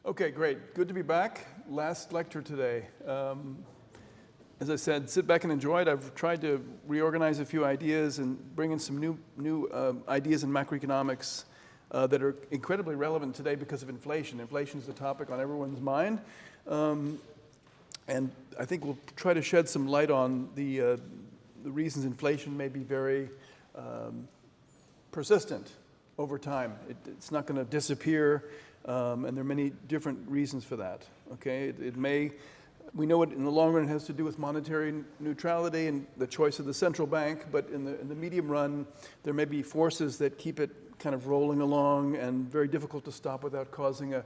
Okay, great. Good to be back. Last lecture today. As I said, sit back and enjoy it. I've tried to reorganize a few ideas and bring in some new ideas in macroeconomics that are incredibly relevant today because of inflation. Inflation is a topic on everyone's mind. And I think we'll try to shed some light on the reasons inflation may be very persistent over time. It's not going to disappear. And there are many different reasons for that. Okay, we know it in the long run has to do with monetary neutrality and the choice of the central bank, but in the medium run, there may be forces that keep it kind of rolling along and very difficult to stop without causing a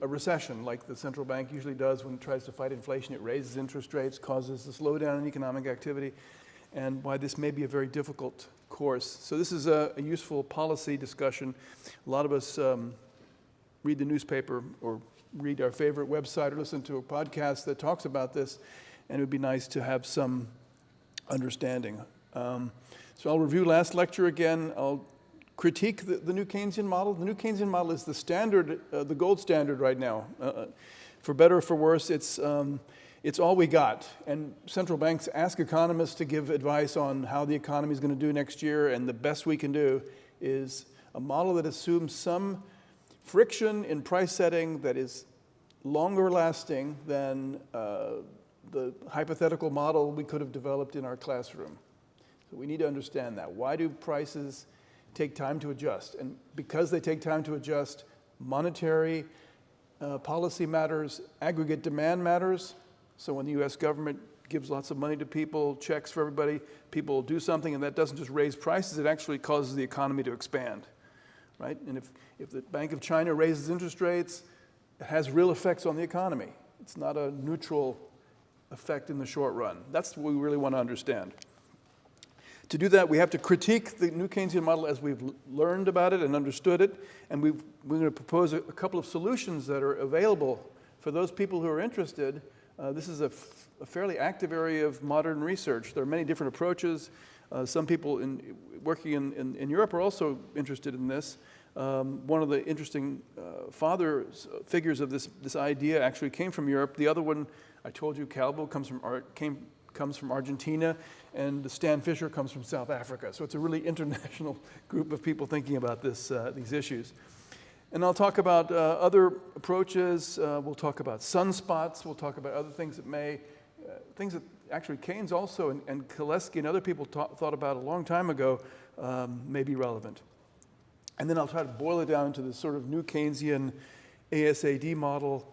recession, like the central bank usually does when it tries to fight inflation. It raises interest rates, causes a slowdown in economic activity, and why this may be a very difficult course. So this is a useful policy discussion. A lot of us read the newspaper or read our favorite website or listen to a podcast that talks about this, and it would be nice to have some understanding. So I'll review last lecture again. I'll critique the New-Keynesian model. The New-Keynesian model is the standard, the gold standard right now. For better or for worse, it's all we got. And central banks ask economists to give advice on how the economy is going to do next year, and the best we can do is a model that assumes some friction in price setting that is longer lasting than the hypothetical model we could have developed in our classroom. So we need to understand that. Why do prices take time to adjust? And because they take time to adjust, monetary policy matters, aggregate demand matters. So when the US government gives lots of money to people, checks for everybody, people do something, and that doesn't just raise prices, it actually causes the economy to expand. Right? And if the Bank of China raises interest rates, it has real effects on the economy. It's not a neutral effect in the short run. That's what we really want to understand. To do that, we have to critique the New Keynesian model as we've learned about it and understood it, and we're going to propose a couple of solutions that are available for those people who are interested. This is a fairly active area of modern research. There are many different approaches. Some people working in Europe are also interested in this. One of the interesting figures of this idea actually came from Europe. The other one, I told you, Calvo comes from Argentina, and Stan Fischer comes from South Africa. So it's a really international group of people thinking about these issues. And I'll talk about other approaches. We'll talk about sunspots. We'll talk about other things things that actually Keynes also and Kalecki and other people thought about a long time ago may be relevant. And then I'll try to boil it down to this sort of New Keynesian ASAD model.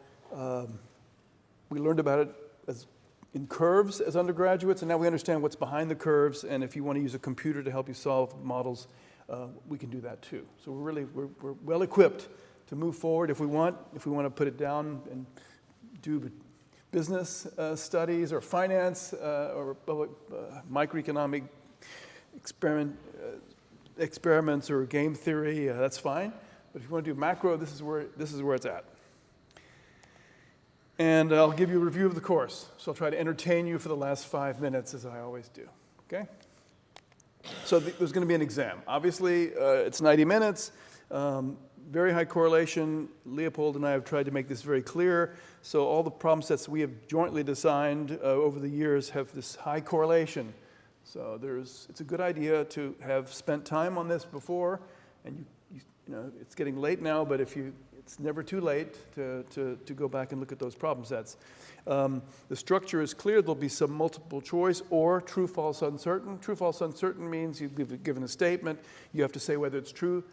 We learned about it in curves as undergraduates, and now we understand what's behind the curves, and if you want to use a computer to help you solve models, we can do that too. So we're well equipped to move forward if we want to put it down and do business studies or finance or microeconomic experiments or game theory, that's fine. But if you want to do macro, this is where it's at. And I'll give you a review of the course. So I'll try to entertain you for the last 5 minutes, as I always do. Okay? So there's going to be an exam. Obviously, it's 90 minutes. Very high correlation. Leopold and I have tried to make this very clear. So all the problem sets we have jointly designed over the years have this high correlation. So it's a good idea to have spent time on this before, and you know it's getting late now, but it's never too late to go back and look at those problem sets. The structure is clear. There'll be some multiple choice or true, false, uncertain. True, false, uncertain means you've given a statement. You have to say whether it's true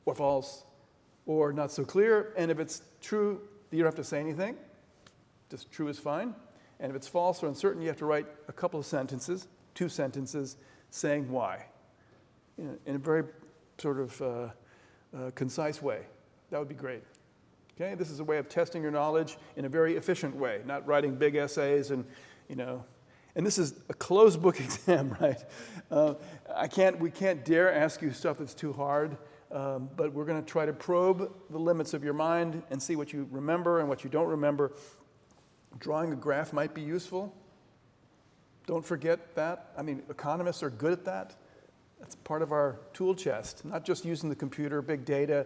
or false or not so clear. And if it's true, you don't have to say anything. Just true is fine. And if it's false or uncertain, you have to write a couple of sentences, 2 sentences, saying why, in a very sort of concise way. That would be great. Okay, this is a way of testing your knowledge in a very efficient way, not writing big essays and this is a closed book exam, right? We can't dare ask you stuff that's too hard, but we're going to try to probe the limits of your mind and see what you remember and what you don't remember. Drawing a graph might be useful. Don't forget that. I mean, economists are good at that. That's part of our tool chest, not just using the computer, big data,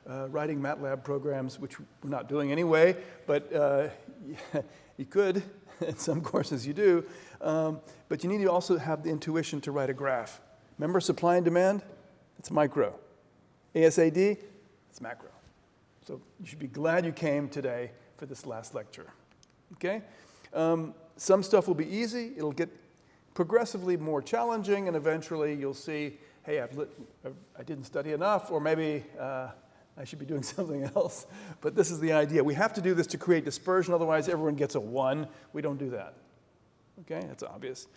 writing MATLAB programs, which we're not doing anyway, but you could. In some courses you do. But you need to also have the intuition to write a graph. Remember supply and demand? It's micro. ASAD? It's macro. So you should be glad you came today for this last lecture. Okay? Some stuff will be easy. It'll get progressively more challenging, and eventually you'll see, hey, I didn't study enough, or maybe I should be doing something else. But this is the idea. We have to do this to create dispersion, otherwise everyone gets a 1. We don't do that. Okay? That's obvious.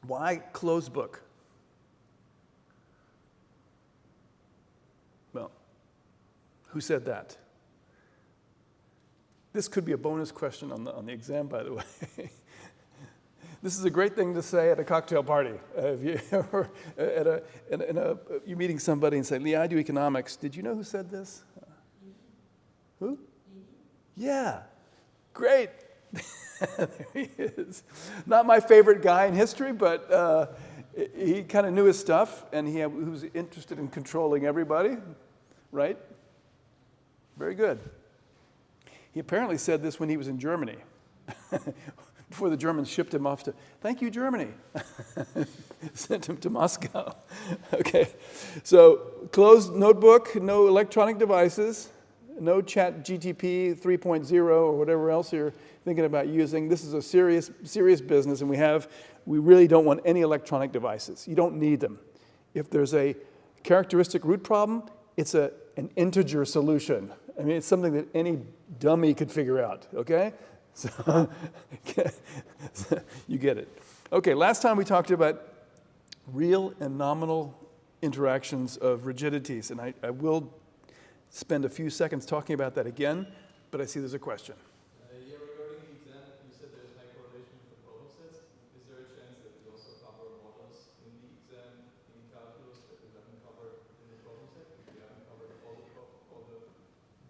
Why closed book? Well, who said that? This could be a bonus question on the exam, by the way. This is a great thing to say at a cocktail party. If you ever you're meeting somebody and say, Lee, I do economics. Did you know who said this? Who? Yeah. Great. There he is. Not my favorite guy in history, but he kind of knew his stuff, and he was interested in controlling everybody, right? Very good. He apparently said this when he was in Germany. Before the Germans shipped him off to, thank you, Germany. Sent him to Moscow. Okay, so closed notebook, no electronic devices, no chat GTP 3.0 or whatever else you're thinking about using. This is a serious business, and we really don't want any electronic devices. You don't need them. If there's a characteristic root problem, it's an integer solution. I mean, it's something that any dummy could figure out, okay? So you get it. Okay, last time we talked about real and nominal interactions of rigidities, and I will spend a few seconds talking about that again, but I see there's a question. Yeah, regarding the exam, you said there's high correlation with the problem sets. Is there a chance that we also cover models in the exam in calculus that we haven't covered in the problem set? We haven't covered all the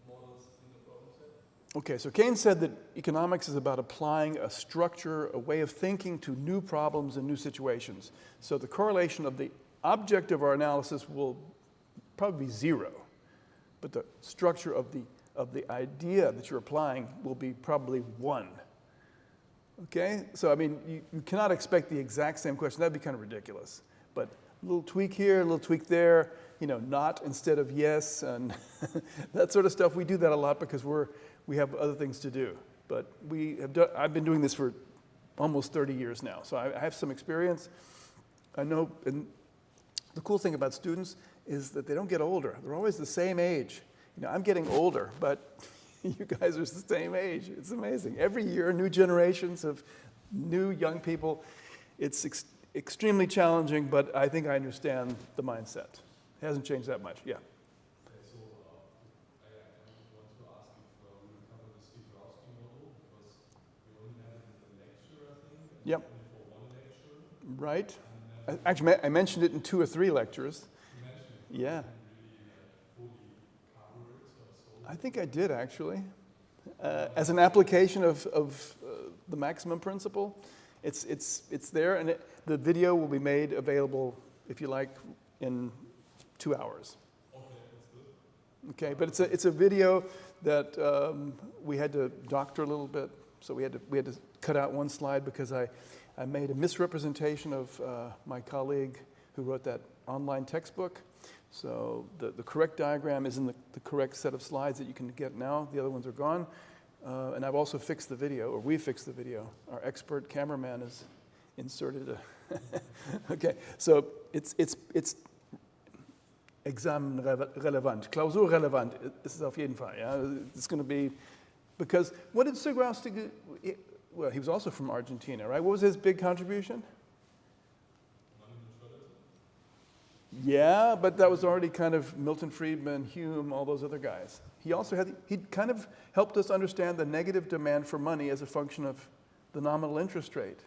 models in the problem set? Okay, so Keynes said that economics is about applying a structure, a way of thinking to new problems and new situations. So the correlation of the object of our analysis will probably be 0, but the structure of the idea that you're applying will be probably 1. Okay, so I mean, you cannot expect the exact same question. That'd be kind of ridiculous. But a little tweak here, a little tweak there, not instead of yes, and that sort of stuff. We do that a lot because we have other things to do. But I've been doing this for almost 30 years now, so I have some experience. I know, and the cool thing about students is that they don't get older. They're always the same age. I'm getting older, but you guys are the same age. It's amazing. Every year, new generations of new young people. It's extremely challenging, but I think I understand the mindset. It hasn't changed that much, yeah. Yep. Right. Actually, I mentioned it in 2 or 3 lectures. Yeah. I think I did, actually. As an application of the maximum principle, it's there, and the video will be made available, if you like, in 2 hours. Okay, but it's a video that we had to doctor a little bit. So we had to cut out one slide because I made a misrepresentation of my colleague who wrote that online textbook. So the correct diagram is in the correct set of slides that you can get now. The other ones are gone. And I've also fixed the video, or we fixed the video. Our expert cameraman has inserted a... Okay, so it's exam relevant, Klausur relevant. This is auf jeden Fall. Yeah, it's going to be. Because what did Sugraus do? Well, he was also from Argentina, right? What was his big contribution? Yeah, but that was already kind of Milton Friedman, Hume, all those other guys. He also he kind of helped us understand the negative demand for money as a function of the nominal interest rate,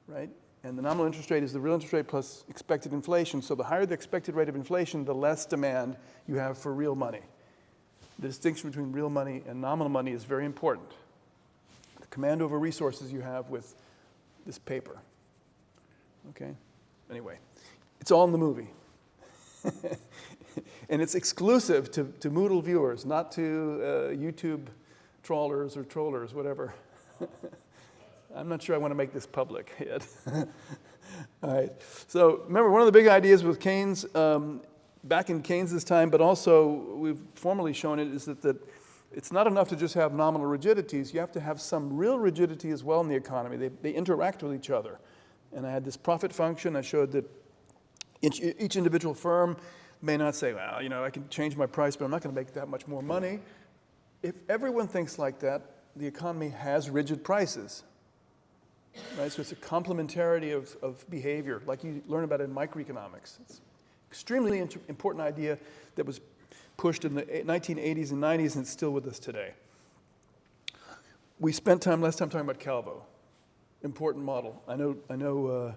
right? And the nominal interest rate is the real interest rate plus expected inflation. So the higher the expected rate of inflation, the less demand you have for real money. The distinction between real money and nominal money is very important. The command over resources you have with this paper. Okay? Anyway, it's all in the movie. And it's exclusive to Moodle viewers, not to YouTube trawlers or trollers, whatever. I'm not sure I want to make this public yet. All right. So remember, one of the big ideas with Keynes, back in Keynes' time, but also we've formally shown it, is that it's not enough to just have nominal rigidities. You have to have some real rigidity as well in the economy. They interact with each other. And I had this profit function. I showed that each individual firm may not say, well, you know, I can change my price, but I'm not going to make that much more money. If everyone thinks like that, the economy has rigid prices. Right? So it's a complementarity of behavior, like you learn about in microeconomics. It's an extremely important idea that was pushed in the 1980s and 90s, and it's still with us today. We spent last time talking about Calvo, important model. I know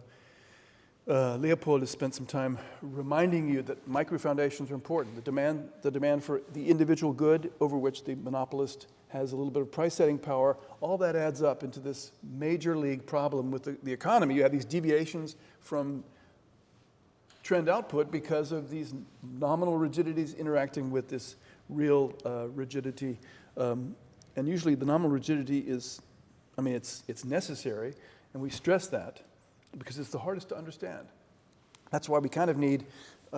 Leopold has spent some time reminding you that micro-foundations are important. The demand for the individual good over which the monopolist has a little bit of price-setting power, all that adds up into this major league problem with the economy. You have these deviations from trend output because of these nominal rigidities interacting with this real rigidity. And usually the nominal rigidity is, I mean, it's necessary, and we stress that because it's the hardest to understand. That's why we kind of need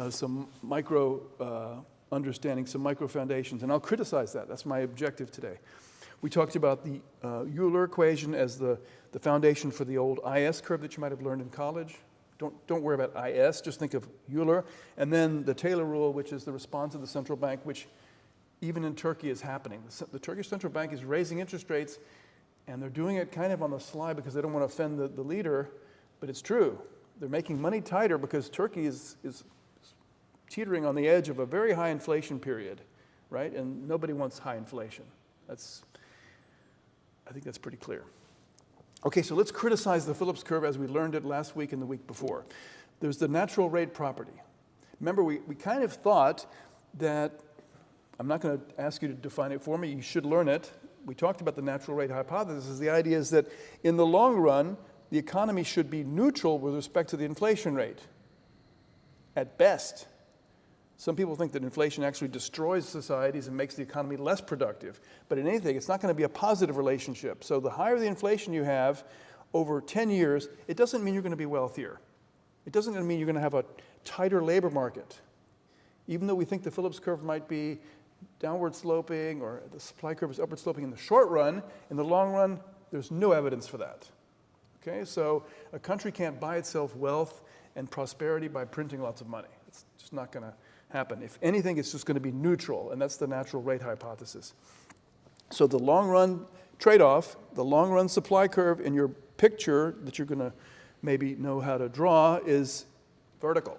some micro understanding, some micro foundations, and I'll criticize that. That's my objective today. We talked about the Euler equation as the foundation for the old IS curve that you might have learned in college. Don't worry about IS, just think of Euler. And then the Taylor rule, which is the response of the central bank, which even in Turkey is happening. The Turkish central bank is raising interest rates, and they're doing it kind of on the sly because they don't want to offend the leader, but it's true. They're making money tighter because Turkey is teetering on the edge of a very high inflation period, right? And nobody wants high inflation. I think that's pretty clear. Okay, so let's criticize the Phillips curve as we learned it last week and the week before. There's the natural rate property. Remember, we kind of thought that, I'm not going to ask you to define it for me, you should learn it. We talked about the natural rate hypothesis. The idea is that in the long run, the economy should be neutral with respect to the inflation rate, at best. Some people think that inflation actually destroys societies and makes the economy less productive. But in anything, it's not going to be a positive relationship. So the higher the inflation you have over 10 years, it doesn't mean you're going to be wealthier. It doesn't mean you're going to have a tighter labor market. Even though we think the Phillips curve might be downward sloping or the supply curve is upward sloping in the short run, in the long run, there's no evidence for that. Okay, so a country can't buy itself wealth and prosperity by printing lots of money. It's just not going to happen. If anything, it's just going to be neutral, and that's the natural rate hypothesis. So the long run trade-off, the long run supply curve in your picture that you're going to maybe know how to draw is vertical.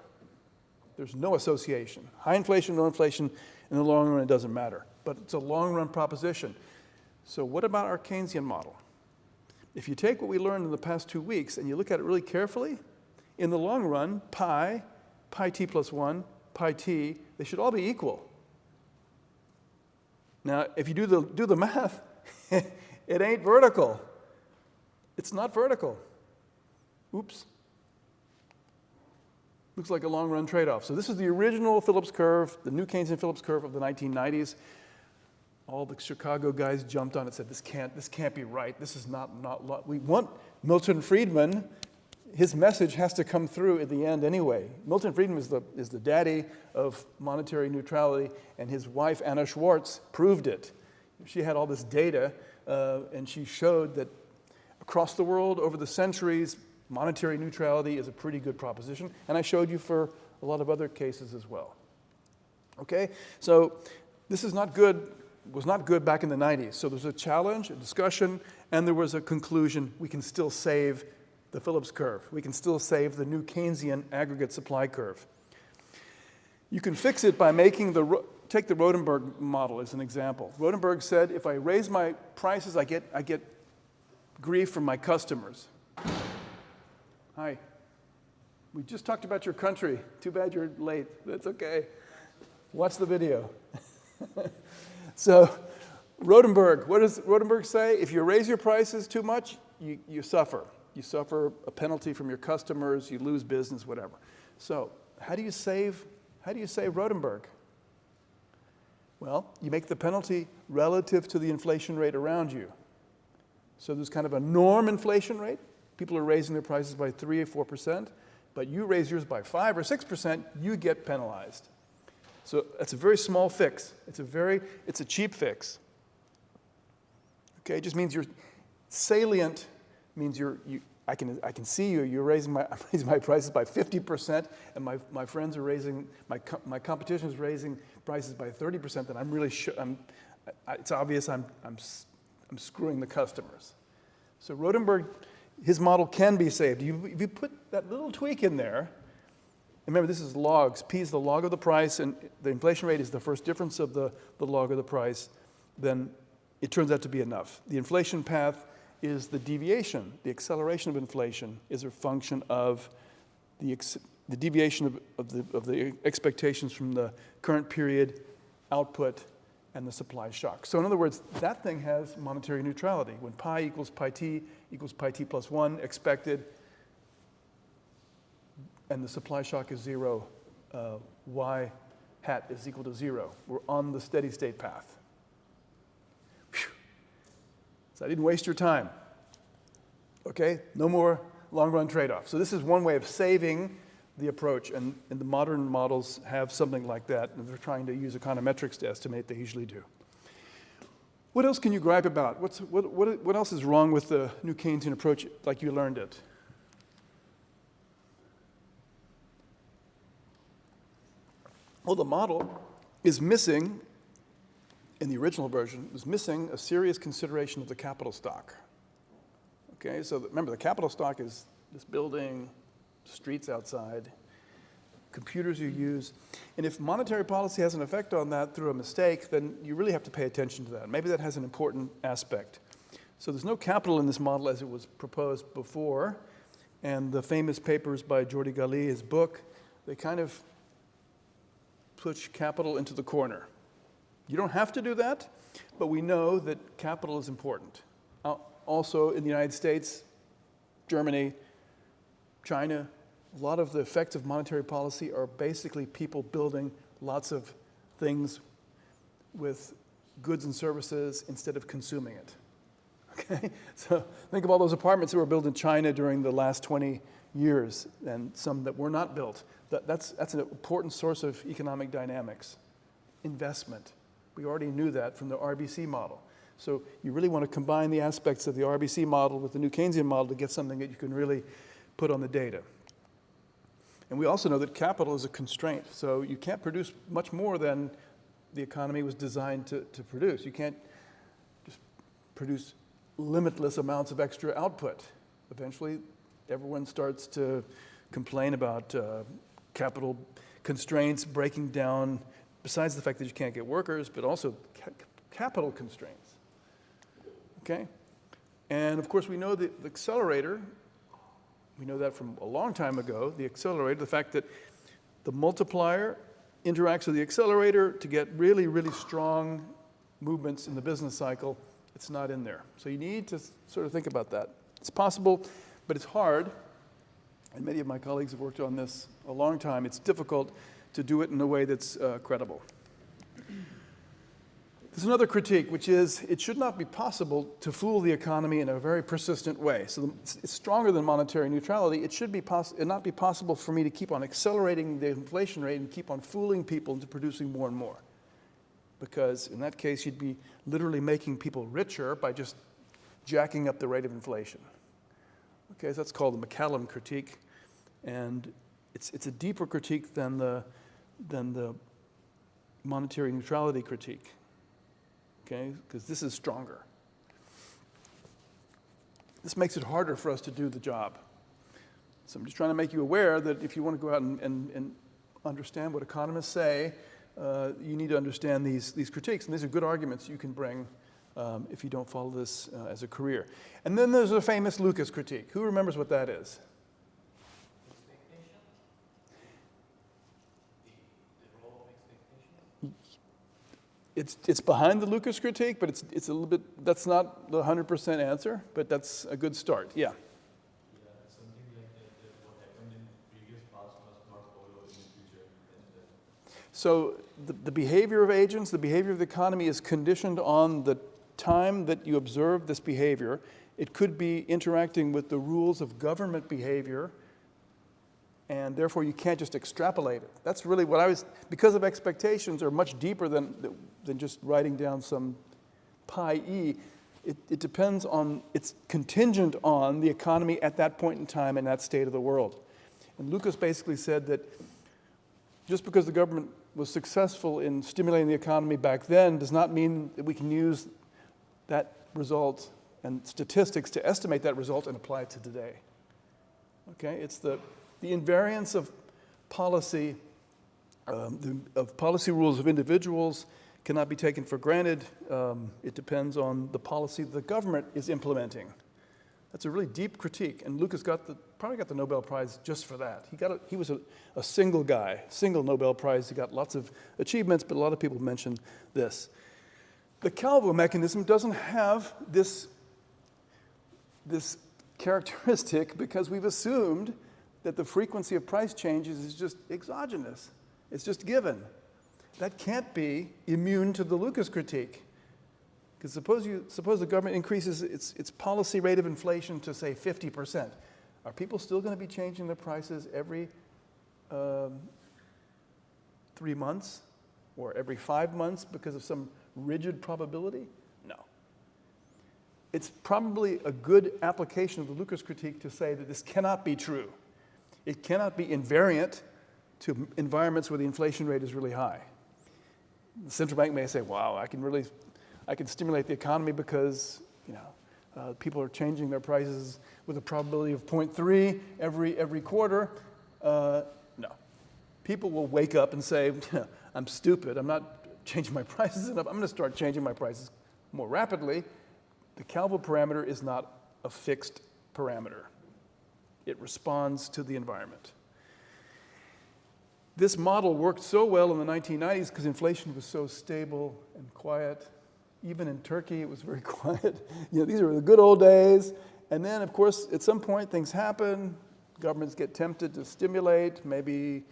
There's no association. High inflation, no inflation, in the long run it doesn't matter. But it's a long run proposition. So what about our Keynesian model? If you take what we learned in the past 2 weeks and you look at it really carefully, in the long run, pi t plus 1, pi t, they should all be equal. Now, if you do the math, it ain't vertical. It's not vertical. Oops. Looks like a long-run trade-off. So this is the original Phillips curve, the New-Keynesian Phillips curve of the 1990s. All the Chicago guys jumped on it and said, this can't be right. This is not we want Milton Friedman. His message has to come through at the end anyway. Milton Friedman is the daddy of monetary neutrality, and his wife, Anna Schwartz, proved it. She had all this data, and she showed that across the world, over the centuries, monetary neutrality is a pretty good proposition, and I showed you for a lot of other cases as well. Okay, so this is not good, was not good back in the 90s. So there's a challenge, a discussion, and there was a conclusion. We can still save the Phillips curve. We can still save the new Keynesian aggregate supply curve. You can fix it by take the Rodenberg model as an example. Rodenberg said, if I raise my prices, I get grief from my customers. Hi. We just talked about your country. Too bad you're late. That's okay. Watch the video. So, Rodenberg, what does Rodenberg say? If you raise your prices too much, you suffer. You suffer a penalty from your customers, you lose business, whatever. So, how do you save How do you save Rodenberg? Well, you make the penalty relative to the inflation rate around you. So there's kind of a norm inflation rate. People are raising their prices by 3 or 4%, but you raise yours by 5 or 6%, you get penalized. So that's a very small fix. It's a cheap fix. Okay, it just means you're salient, means I can see you're raising I'm raising my prices by 50%, and my friends are raising, my competition is raising prices by 30%, then I'm really it's obvious I'm screwing the customers. So Rodenberg, his model can be saved. If you put that little tweak in there, remember this is logs, P is the log of the price, and the inflation rate is the first difference of the log of the price, then it turns out to be enough. The inflation path is the deviation. The acceleration of inflation is a function of the deviation of the expectations from the current period output and the supply shock. So in other words, that thing has monetary neutrality. When pi equals pi t plus 1 expected, and the supply shock is 0, y hat is equal to 0. We're on the steady state path. Whew. So I didn't waste your time. Okay, no more long run trade-off. So this is one way of saving the approach, and the modern models have something like that, and they're trying to use econometrics to estimate. They usually do. What else can you gripe about? What else is wrong with the New Keynesian approach like you learned it? Well, the model is missing, in the original version, is missing a serious consideration of the capital stock. Okay, so remember, the capital stock is this building, streets outside, computers you use. And if monetary policy has an effect on that through a mistake, then you really have to pay attention to that. Maybe that has an important aspect. So there's no capital in this model as it was proposed before. And the famous papers by Jordi Galí, his book, they kind of push capital into the corner. You don't have to do that, but we know that capital is important. Also in the United States, Germany, China, a lot of the effects of monetary policy are basically people building lots of things with goods and services instead of consuming it. Okay? So think of all those apartments that were built in China during the last 20 years and some that were not built. That's an important source of economic dynamics. Investment. We already knew that from the RBC model. So you really want to combine the aspects of the RBC model with the New Keynesian model to get something that you can really put on the data. And we also know that capital is a constraint. So you can't produce much more than the economy was designed to produce. You can't just produce limitless amounts of extra output. Eventually, everyone starts to complain about capital constraints breaking down, besides the fact that you can't get workers, but also capital constraints. Okay? And of course, we know that the accelerator, we know that from a long time ago, the accelerator, the fact that the multiplier interacts with the accelerator to get really, really strong movements in the business cycle. It's not in there. So you need to sort of think about that. It's possible, but it's hard. And many of my colleagues have worked on this a long time. It's difficult to do it in a way that's credible. There's another critique, which is it should not be possible to fool the economy in a very persistent way. So it's stronger than monetary neutrality. It should not be possible for me to keep on accelerating the inflation rate and keep on fooling people into producing more and more. Because in that case, you'd be literally making people richer by just jacking up the rate of inflation. Okay, so that's called the McCallum critique. And it's a deeper critique than the monetary neutrality critique. Okay, because this is stronger. This makes it harder for us to do the job. So I'm just trying to make you aware that if you want to go out and understand what economists say, you need to understand these critiques. And these are good arguments you can bring if you don't follow this as a career. And then there's a famous Lucas critique. Who remembers what that is? It's behind the Lucas critique, but it's a little bit, that's not the 100% answer, but that's a good start. Yeah. Yeah, something like that what happened in previous past must not follow in the future. So the behavior of agents, the behavior of the economy is conditioned on the time that you observe this behavior. It could be interacting with the rules of government behavior, and therefore you can't just extrapolate it. That's really what I was, because of expectations are much deeper than just writing down some pi e. It depends on, it's contingent on the economy at that point in time and that state of the world. And Lucas basically said that just because the government was successful in stimulating the economy back then does not mean that we can use that result and statistics to estimate that result and apply it to today. Okay, it's the invariance of policy, of policy rules of individuals cannot be taken for granted. It depends on the policy the government is implementing. That's a really deep critique, and Lucas probably got the Nobel Prize just for that. He was a single guy, single Nobel Prize. He got lots of achievements, but a lot of people mention this. The Calvo mechanism doesn't have this characteristic because we've assumed that the frequency of price changes is just exogenous. It's just given. That can't be immune to the Lucas critique. Because suppose the government increases its policy rate of inflation to, say, 50%. Are people still going to be changing their prices every 3 months or every 5 months because of some rigid probability? No. It's probably a good application of the Lucas critique to say that this cannot be true. It cannot be invariant to environments where the inflation rate is really high. The central bank may say, wow, I can stimulate the economy because people are changing their prices with a probability of 0.3 every quarter. No. People will wake up and say, I'm stupid. I'm not changing my prices enough. I'm going to start changing my prices more rapidly. The Calvo parameter is not a fixed parameter. It responds to the environment. This model worked so well in the 1990s because inflation was so stable and quiet. Even in Turkey, it was very quiet. These are the good old days. And then, of course, at some point, things happen. Governments get tempted to stimulate. Maybe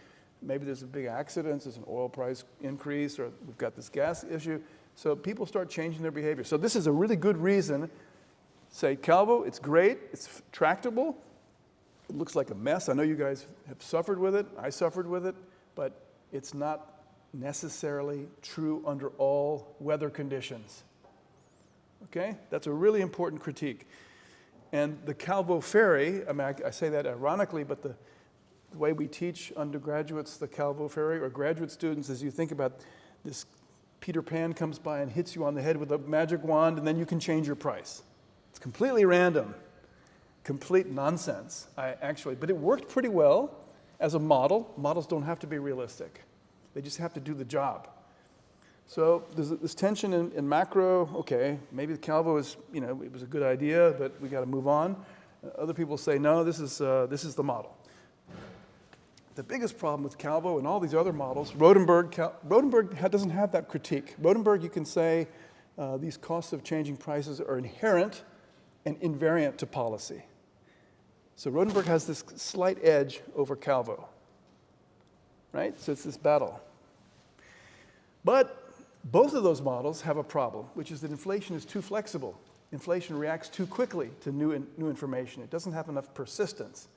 there's a big accident. There's an oil price increase, or we've got this gas issue. So people start changing their behavior. So this is a really good reason. Say, Calvo, it's great. It's tractable. It looks like a mess. I know you guys have suffered with it. I suffered with it. But it's not necessarily true under all weather conditions. Okay? That's a really important critique. And the Calvo Ferry, I say that ironically, but the way we teach undergraduates the Calvo Ferry, or graduate students, is you think about this Peter Pan comes by and hits you on the head with a magic wand, and then you can change your price. It's completely random, complete nonsense, but it worked pretty well as a model. Models don't have to be realistic. They just have to do the job. So there's this tension in macro. Okay, maybe the Calvo is, it was a good idea, but we got to move on. Other people say, no, this is the model. The biggest problem with Calvo and all these other models, Rodenberg doesn't have that critique. Rodenberg, you can say these costs of changing prices are inherent and invariant to policy. So Rodenberg has this slight edge over Calvo, right? So it's this battle. But both of those models have a problem, which is that inflation is too flexible. Inflation reacts too quickly to new information. It doesn't have enough persistence.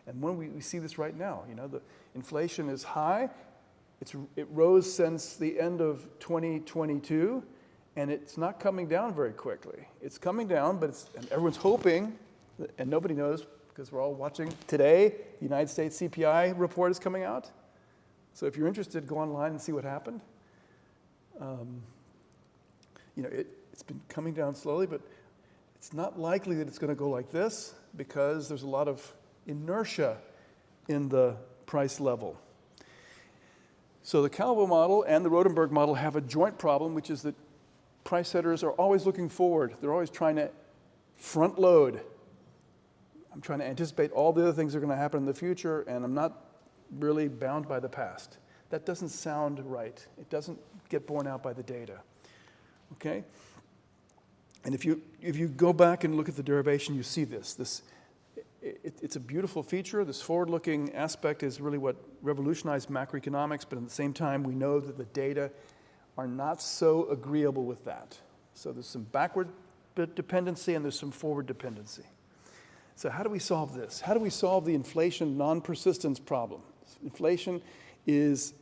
And when we see this right now, the inflation is high. It rose since the end of 2022, and it's not coming down very quickly. It's coming down, and everyone's hoping, and nobody knows because we're all watching today. The United States CPI report is coming out. So if you're interested, go online and see what happened. It's been coming down slowly, but it's not likely that it's going to go like this because there's a lot of inertia in the price level. So the Calvo model and the Rodenberg model have a joint problem, which is that price setters are always looking forward. They're always trying to front load. I'm trying to anticipate all the other things that are going to happen in the future, and I'm not really bound by the past. That doesn't sound right. It doesn't get borne out by the data. Okay? And if you go back and look at the derivation, you see this. it's a beautiful feature. This forward-looking aspect is really what revolutionized macroeconomics, but at the same time, we know that the data are not so agreeable with that. So there's some backward dependency and there's some forward dependency. So how do we solve this? How do we solve the inflation non-persistence problem? Inflation is,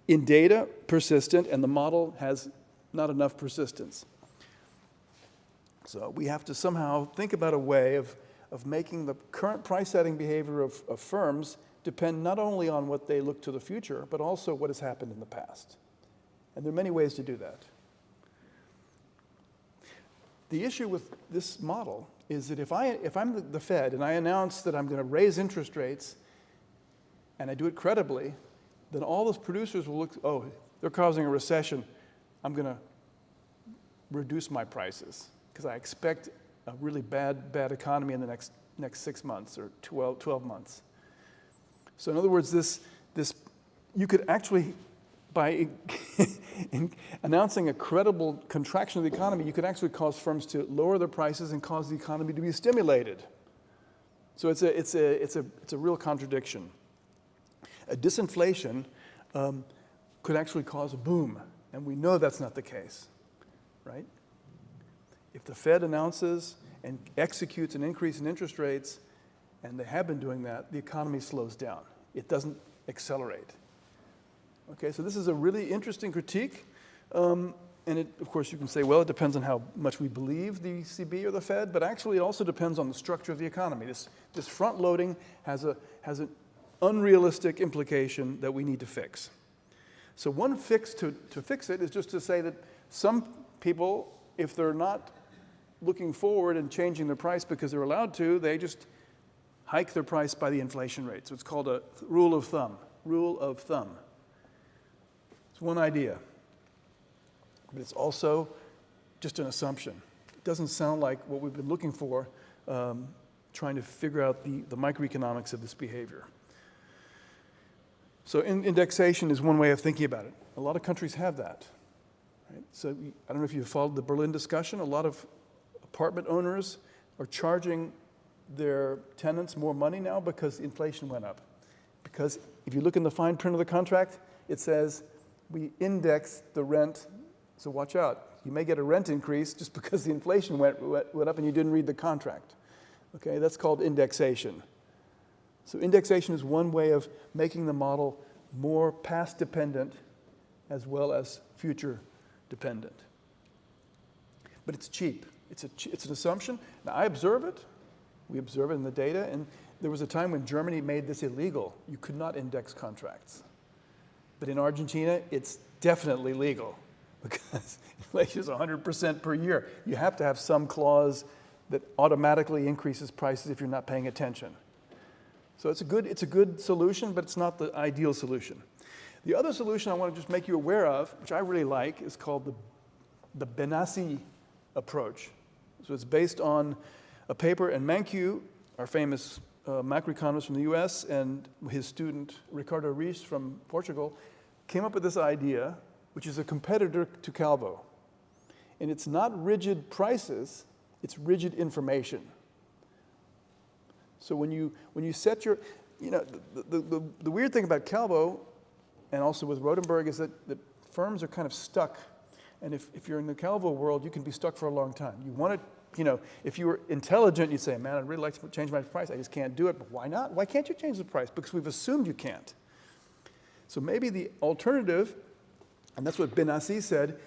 in data, persistent, and the model has not enough persistence. So we have to somehow think about a way of making the current price-setting behavior of firms depend not only on what they look to the future, but also what has happened in the past. And there are many ways to do that. The issue with this model is that if I'm the Fed and I announce that I'm going to raise interest rates and I do it credibly, then all those producers will look, oh, they're causing a recession. I'm going to reduce my prices because I expect a really bad economy in the next 6 months or 12 months. So in other words, this you could actually, by announcing a credible contraction of the economy, you could actually cause firms to lower their prices and cause the economy to be stimulated. So it's a real contradiction. A disinflation could actually cause a boom, and we know that's not the case, right? If the Fed announces and executes an increase in interest rates, and they have been doing that, the economy slows down. It doesn't accelerate. Okay, so this is a really interesting critique. And of course, you can say, well, it depends on how much we believe the ECB or the Fed, but actually it also depends on the structure of the economy. This front loading has an unrealistic implication that we need to fix. So one fix to fix it is just to say that some people, if they're not looking forward and changing their price because they're allowed to, they just hike their price by the inflation rate. So it's called a rule of thumb. Rule of thumb. It's one idea, but it's also just an assumption. It doesn't sound like what we've been looking for, trying to figure out the microeconomics of this behavior. So indexation is one way of thinking about it. A lot of countries have that. Right? So I don't know if you've followed the Berlin discussion. A lot of apartment owners are charging their tenants more money now because inflation went up. Because if you look in the fine print of the contract, it says, we index the rent, so watch out. You may get a rent increase just because the inflation went up and you didn't read the contract. Okay, that's called indexation. So indexation is one way of making the model more past dependent as well as future dependent. But it's cheap. It's an assumption. Now, I observe it. We observe it in the data. And there was a time when Germany made this illegal. You could not index contracts. But in Argentina, it's definitely legal because inflation is 100% per year. You have to have some clause that automatically increases prices if you're not paying attention. So it's a good solution, but it's not the ideal solution. The other solution I want to just make you aware of, which I really like, is called the Benassi approach. So it's based on a paper, and Mankiw, our famous macroeconomist from the US, and his student Ricardo Reis from Portugal, came up with this idea, which is a competitor to Calvo. And it's not rigid prices, it's rigid information. So when you set your, the weird thing about Calvo, and also with Rodenberg, is that firms are kind of stuck. And if you're in the Calvo world, you can be stuck for a long time. You want to, if you were intelligent, you'd say, man, I'd really like to change my price. I just can't do it. But why not? Why can't you change the price? Because we've assumed you can't. So maybe the alternative, and that's what Benassi said,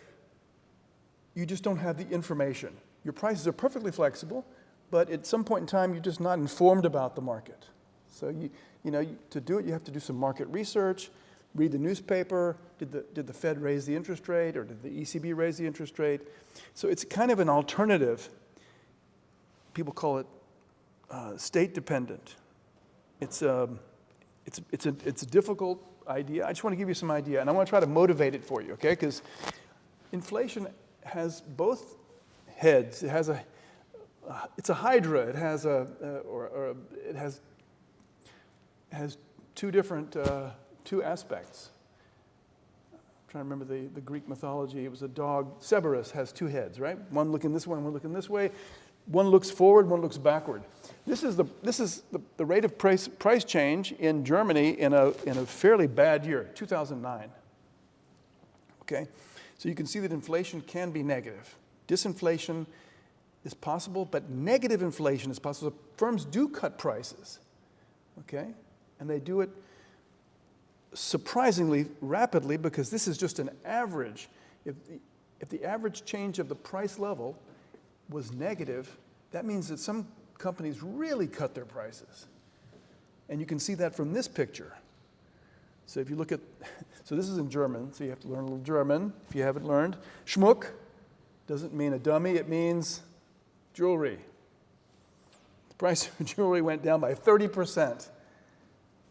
you just don't have the information. Your prices are perfectly flexible, but at some point in time, you're just not informed about the market. So to do it, you have to do some market research, read the newspaper. Did the Fed raise the interest rate, or did the ECB raise the interest rate? So it's kind of an alternative. People call it state dependent. It's a difficult idea. I just want to give you some idea, and I want to try to motivate it for you, okay? Because inflation has both heads. It has it's a hydra. It has it has two different two aspects. I'm trying to remember the Greek mythology. It was a dog. Cerberus has two heads, right? One looking this way and one looking this way. One looks forward, one looks backward. This is the rate of price change in Germany in a fairly bad year, 2009. Okay, so you can see that inflation can be negative. Disinflation is possible, but negative inflation is possible. So firms do cut prices, okay, and they do it surprisingly rapidly because this is just an average. If the average change of the price level was negative, that means that some companies really cut their prices. And you can see that from this picture. So if you look at, so this is in German, so you have to learn a little German if you haven't learned. Schmuck doesn't mean a dummy, it means jewelry. The price of jewelry went down by 30%. And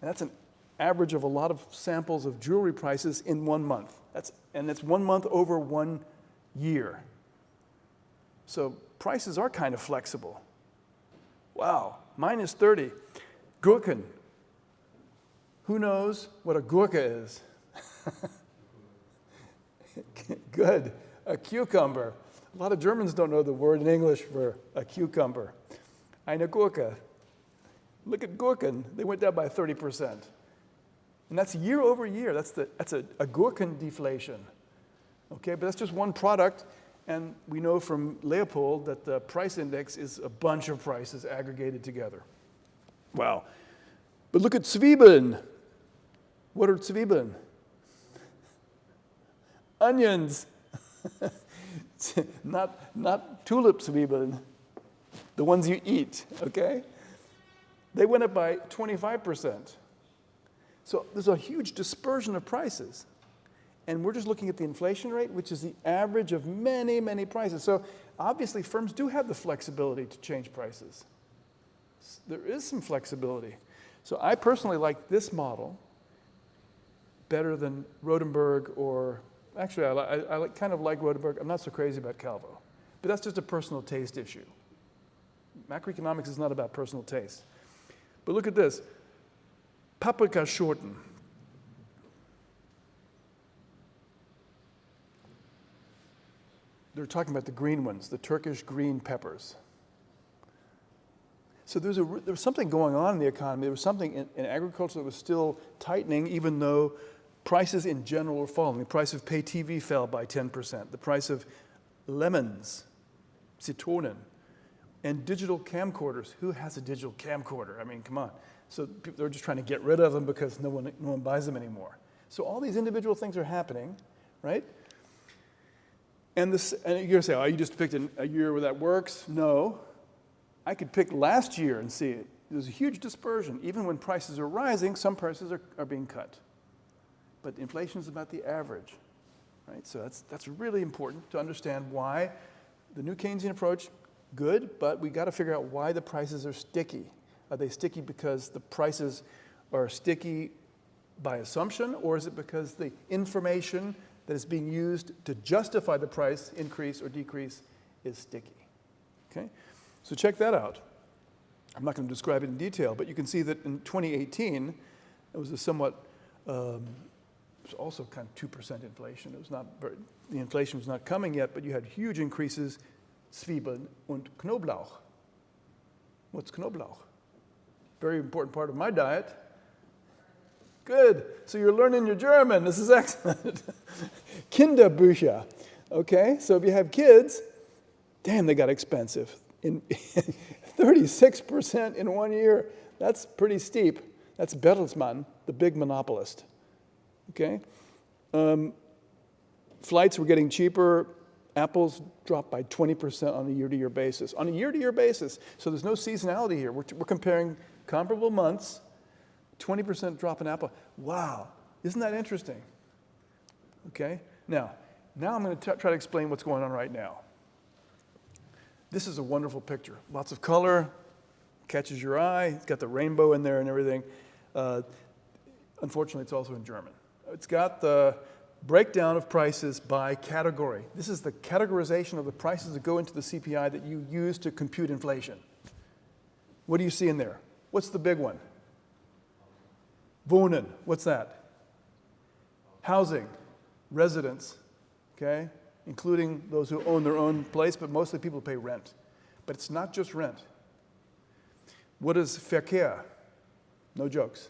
that's an average of a lot of samples of jewelry prices in 1 month. That's 1 month over 1 year. So prices are kind of flexible. Wow, minus 30. Gurken. Who knows what a gurke is? Good, a cucumber. A lot of Germans don't know the word in English for a cucumber. Eine Gurke. Look at Gurken. They went down by 30%. And that's year over year. That's a Gurken deflation. Okay, but that's just one product. And we know from Leopold that the price index is a bunch of prices aggregated together. Wow. But look at Zwiebeln. What are Zwiebeln? Onions. Not tulip Zwiebeln, the ones you eat, okay? They went up by 25%. So there's a huge dispersion of prices. And we're just looking at the inflation rate, which is the average of many, many prices. So obviously firms do have the flexibility to change prices. There is some flexibility. So I personally like this model better than Rodenberg or, actually I kind of like Rodenberg. I'm not so crazy about Calvo. But that's just a personal taste issue. Macroeconomics is not about personal taste. But look at this. Paprikaschoten. They're talking about the green ones, the Turkish green peppers. So there was something going on in the economy. There was something in agriculture that was still tightening, even though prices in general were falling. The price of pay TV fell by 10%. The price of lemons, Zitronen, and digital camcorders. Who has a digital camcorder? I mean, come on. So they're just trying to get rid of them because no one buys them anymore. So all these individual things are happening, right? And you're going to say, oh, you just picked a year where that works? No. I could pick last year and see it. There's a huge dispersion. Even when prices are rising, some prices are being cut. But inflation is about the average, right? So that's really important to understand why the new Keynesian approach, good, but we got to figure out why the prices are sticky. Are they sticky because the prices are sticky by assumption, or is it because the information that is being used to justify the price increase or decrease is sticky? Okay, so check that out. I'm not going to describe it in detail, but you can see that in 2018, it was a somewhat, it was also kind of 2% inflation. It was not very, the inflation was not coming yet, but you had huge increases, Zwiebeln und Knoblauch. What's Knoblauch? Very important part of my diet. Good. So you're learning your German. This is excellent. Kinderbücher. Okay? So if you have kids, damn, they got expensive. 36% in 1 year. That's pretty steep. That's Bertelsmann, the big monopolist. Okay? Flights were getting cheaper. Apples dropped by 20% on a year-to-year basis. On a year-to-year basis. So there's no seasonality here. We're comparing comparable months. 20% drop in Apple. Wow, isn't that interesting? Okay, now I'm going to try to explain what's going on right now. This is a wonderful picture. Lots of color, catches your eye. It's got the rainbow in there and everything. Unfortunately, it's also in German. It's got the breakdown of prices by category. This is the categorization of the prices that go into the CPI that you use to compute inflation. What do you see in there? What's the big one? Wohnen, what's that? Housing, residents, okay? Including those who own their own place, but mostly people pay rent. but it's not just rent. What is Verkehr? No jokes.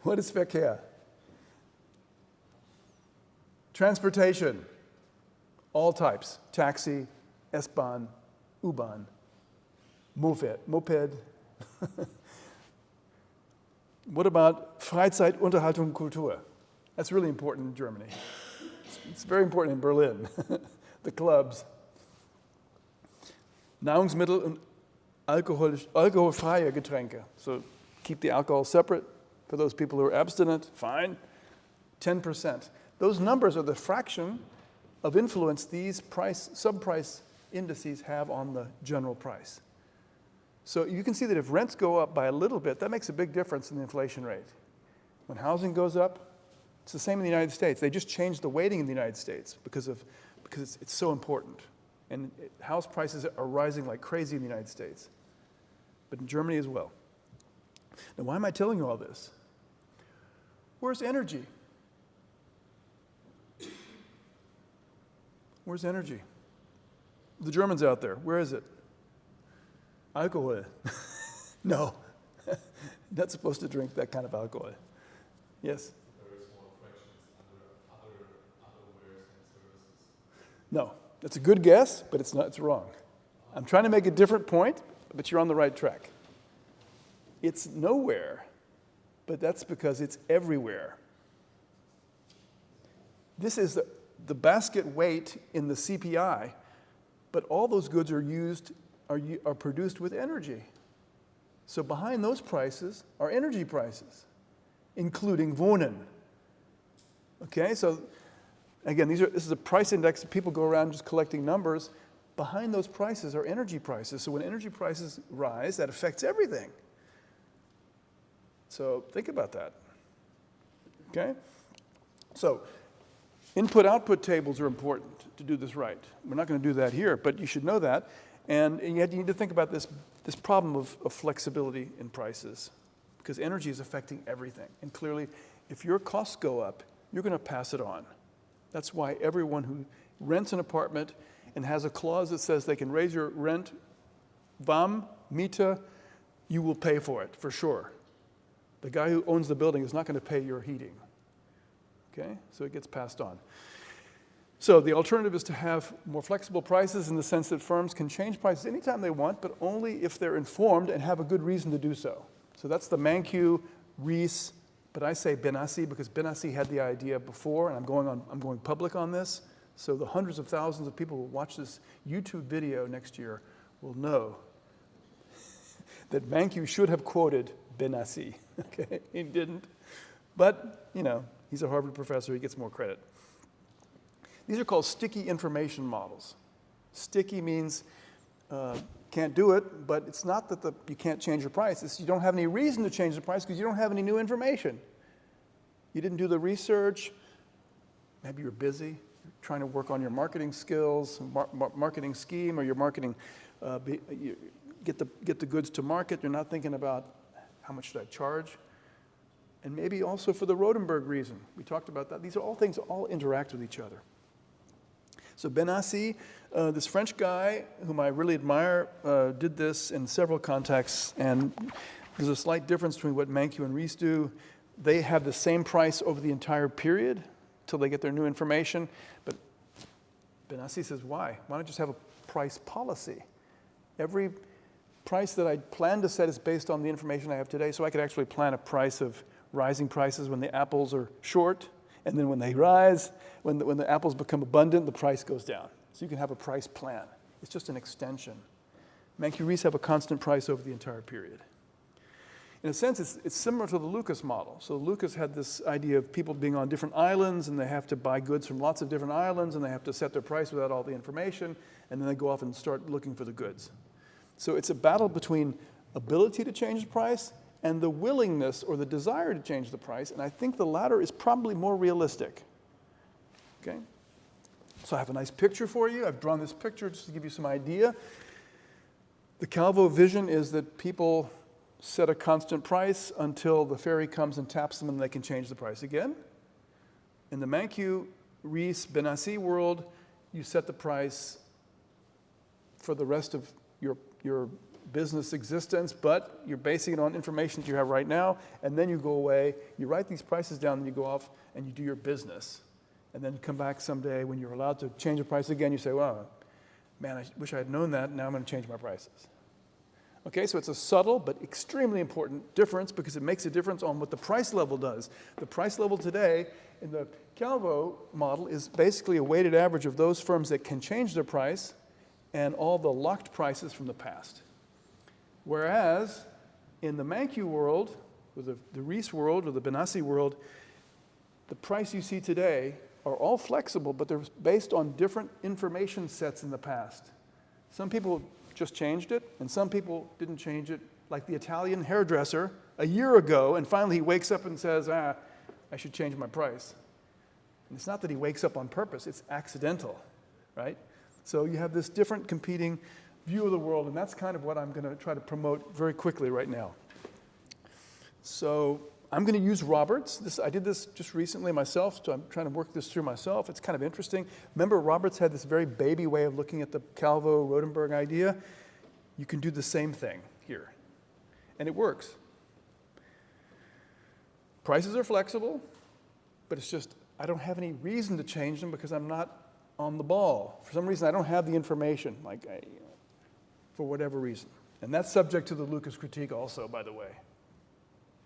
What is Verkehr? Transportation, all types, taxi, S-Bahn, U-Bahn, moped. What about Freizeit, Unterhaltung, Kultur? That's really important in Germany. It's very important in Berlin, the clubs. Nahrungsmittel und alcoholfreie Getränke. So keep the alcohol separate. For those people who are abstinent, fine. 10%. Those numbers are the fraction of influence these sub-price indices have on the general price. So you can see that if rents go up by a little bit, that makes a big difference in the inflation rate. When housing goes up, it's the same in the United States. They just changed the weighting in the United States because it's so important. And house prices are rising like crazy in the United States, but in Germany as well. Now, why am I telling you all this? Where's energy? Where's energy? The Germans out there, where is it? Alcohol. No, not supposed to drink that kind of alcohol. Yes? Very small fractions under other wares and services. No, that's a good guess, but it's not. It's wrong. I'm trying to make a different point, but you're on the right track. It's nowhere, but that's because it's everywhere. This is the basket weight in the CPI, but all those goods are produced with energy. So behind those prices are energy prices, including Wohnen. Okay, so again, this is a price index. People go around just collecting numbers. Behind those prices are energy prices. So when energy prices rise, that affects everything. So think about that. Okay? So input-output tables are important to do this right. We're not going to do that here, but you should know that. And yet you need to think about this problem of flexibility in prices, because energy is affecting everything. And clearly, if your costs go up, you're going to pass it on. That's why everyone who rents an apartment and has a clause that says they can raise your rent, Miete, you will pay for it, for sure. The guy who owns the building is not going to pay your heating. Okay? So it gets passed on. So the alternative is to have more flexible prices in the sense that firms can change prices anytime they want, but only if they're informed and have a good reason to do so. So that's the Mankiw, Ries, but I say Benassi because Benassi had the idea before, and I'm going public on this. So the hundreds of thousands of people who watch this YouTube video next year will know that Mankiw should have quoted Benassi. Okay, he didn't, but he's a Harvard professor. He gets more credit. These are called sticky information models. Sticky means can't do it, but it's not that you can't change your price. It's you don't have any reason to change the price because you don't have any new information. You didn't do the research. Maybe you're busy. You're trying to work on your marketing skills, marketing scheme, or your marketing, get the goods to market. You're not thinking about how much should I charge. And maybe also for the Rodenberg reason. We talked about that. These are all things that all interact with each other. So Benassi, this French guy, whom I really admire, did this in several contexts, and there's a slight difference between what Mankiw and Ries do. They have the same price over the entire period till they get their new information, but Benassi says, why? Why not just have a price policy? Every price that I plan to set is based on the information I have today, so I could actually plan a price of rising prices when the apples are short, and then when they rise, when the apples become abundant, the price goes down. So you can have a price plan. It's just an extension. Mankiw Ries have a constant price over the entire period. In a sense, it's similar to the Lucas model. So Lucas had this idea of people being on different islands, and they have to buy goods from lots of different islands, and they have to set their price without all the information, and then they go off and start looking for the goods. So it's a battle between ability to change the price and the willingness or the desire to change the price, and I think the latter is probably more realistic. Okay? So I have a nice picture for you. I've drawn this picture just to give you some idea. The Calvo vision is that people set a constant price until the fairy comes and taps them and they can change the price again. In the Mankiw, Ries, Benassi world, you set the price for the rest of your business existence, but you're basing it on information that you have right now, and then you go away, you write these prices down, and you go off and you do your business. And then you come back someday when you're allowed to change the price again, you say, well, man, I wish I had known that, now I'm going to change my prices. Okay, so it's a subtle but extremely important difference because it makes a difference on what the price level does. The price level today in the Calvo model is basically a weighted average of those firms that can change their price and all the locked prices from the past. Whereas in the Mankiw world, or the Rees world, or the Benassi world, the price you see today are all flexible, but they're based on different information sets in the past. Some people just changed it, and some people didn't change it, like the Italian hairdresser a year ago, and finally he wakes up and says, I should change my price. And it's not that he wakes up on purpose, it's accidental, right? So you have this different competing view of the world, and that's kind of what I'm going to try to promote very quickly right now. So I'm going to use Roberts. I did this just recently myself, so I'm trying to work this through myself. It's kind of interesting. Remember, Roberts had this very baby way of looking at the Calvo-Rodenberg idea. You can do the same thing here, and it works. Prices are flexible, but it's just I don't have any reason to change them because I'm not on the ball. For some reason, I don't have the information, for whatever reason. And that's subject to the Lucas critique also, by the way.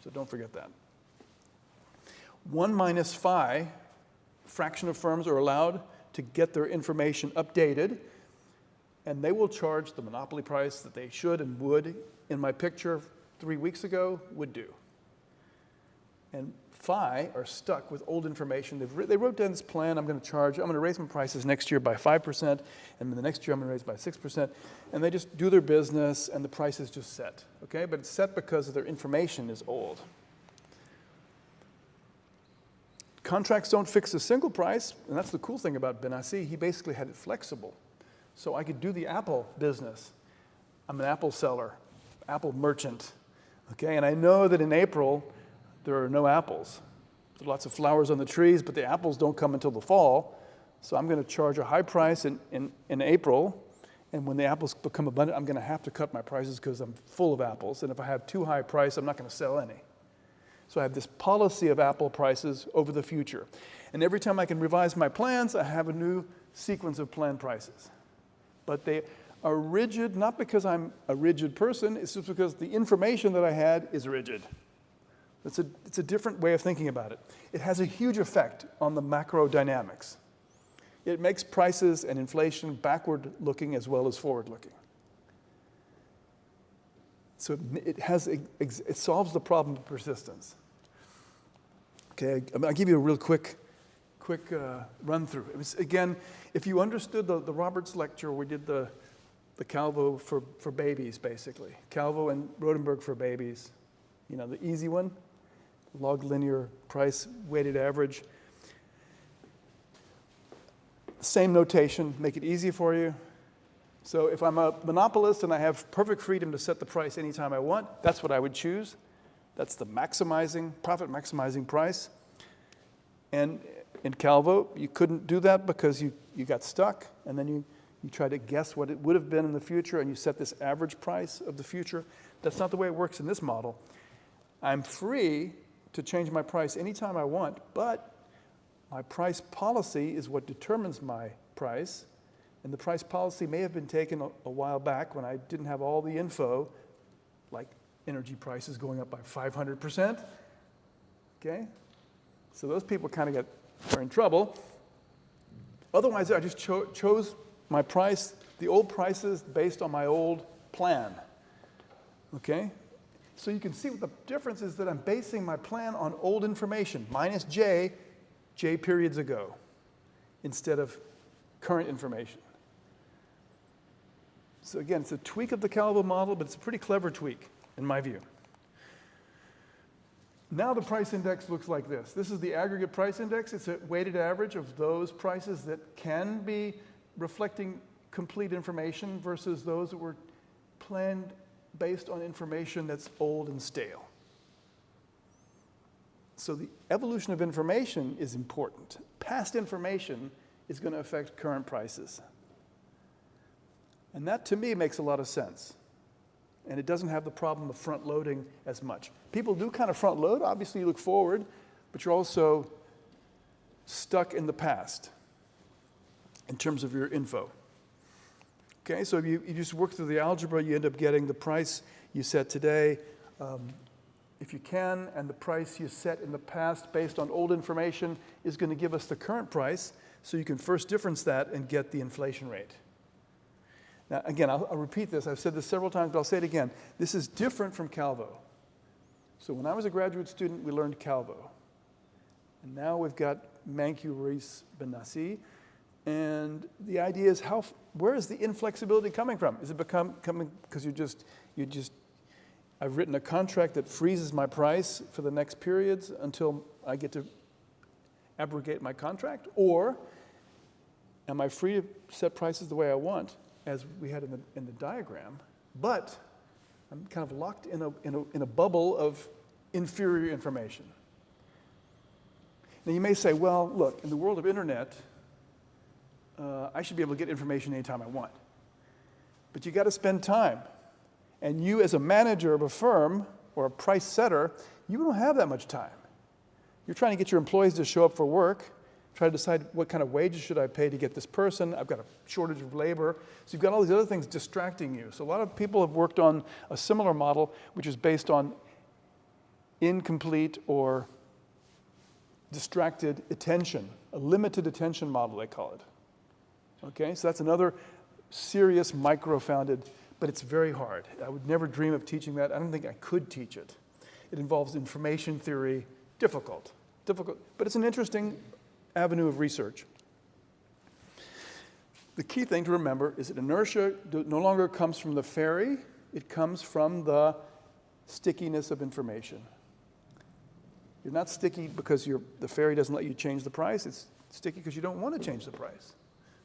So don't forget that. 1 minus phi, fraction of firms are allowed to get their information updated, and they will charge the monopoly price that they should and would, in my picture 3 weeks ago, would do. And phi are stuck with old information. They wrote down this plan, I'm going to raise my prices next year by 5%, and then the next year I'm going to raise by 6%, and they just do their business, and the price is just set, okay? But it's set because their information is old. Contracts don't fix a single price, and that's the cool thing about Benassi. He basically had it flexible. So I could do the Apple business. I'm an Apple seller, Apple merchant, okay? And I know that in April, there are no apples. There are lots of flowers on the trees, but the apples don't come until the fall. So I'm going to charge a high price in April, and when the apples become abundant, I'm going to have to cut my prices because I'm full of apples. And if I have too high a price, I'm not going to sell any. So I have this policy of apple prices over the future. And every time I can revise my plans, I have a new sequence of plan prices. But they are rigid, not because I'm a rigid person, it's just because the information that I had is rigid. It's a different way of thinking about it. It has a huge effect on the macro dynamics. It makes prices and inflation backward-looking as well as forward-looking. So it solves the problem of persistence. Okay, I'll give you a real quick run-through. It was, again, if you understood the Roberts lecture, we did the Calvo for babies, basically. Calvo and Rodenberg for babies. You know, the easy one. Log linear price weighted average. Same notation, make it easy for you. So if I'm a monopolist and I have perfect freedom to set the price anytime I want, that's what I would choose. That's the profit maximizing price. And in Calvo, you couldn't do that because you got stuck, and then you try to guess what it would have been in the future, and you set this average price of the future. That's not the way it works in this model. I'm free to change my price anytime I want, but my price policy is what determines my price, and the price policy may have been taken a while back when I didn't have all the info, like energy prices going up by 500%, okay? So those people kind of are in trouble. Otherwise, I just chose my price, the old prices based on my old plan, okay? So you can see what the difference is that I'm basing my plan on old information, minus J periods ago, instead of current information. So again, it's a tweak of the Calvo model, but it's a pretty clever tweak, in my view. Now the price index looks like this. This is the aggregate price index. It's a weighted average of those prices that can be reflecting complete information versus those that were planned based on information that's old and stale. So the evolution of information is important. Past information is going to affect current prices. And that, to me, makes a lot of sense. And it doesn't have the problem of front-loading as much. People do kind of front-load. Obviously, you look forward, but you're also stuck in the past in terms of your info. Okay, so if you just work through the algebra, you end up getting the price you set today, if you can, and the price you set in the past based on old information is going to give us the current price, so you can first difference that and get the inflation rate. Now, again, I'll repeat this. I've said this several times, but I'll say it again. This is different from Calvo. So when I was a graduate student, we learned Calvo. And now we've got Mankiw-Reis-Benassi. And the idea is, where is the inflexibility coming from? Is it coming because I've written a contract that freezes my price for the next periods until I get to abrogate my contract? Or am I free to set prices the way I want, as we had in the diagram, but I'm kind of locked in a bubble of inferior information? Now you may say, well, look, in the world of internet, I should be able to get information anytime I want. But you got to spend time. And you, as a manager of a firm or a price setter, you don't have that much time. You're trying to get your employees to show up for work, try to decide what kind of wages should I pay to get this person. I've got a shortage of labor. So you've got all these other things distracting you. So a lot of people have worked on a similar model, which is based on incomplete or distracted attention, a limited attention model, they call it. Okay, so that's another serious micro-founded, but it's very hard. I would never dream of teaching that. I don't think I could teach it. It involves information theory, difficult, but it's an interesting avenue of research. The key thing to remember is that inertia no longer comes from the ferry, it comes from the stickiness of information. You're not sticky because the ferry doesn't let you change the price, it's sticky because you don't want to change the price.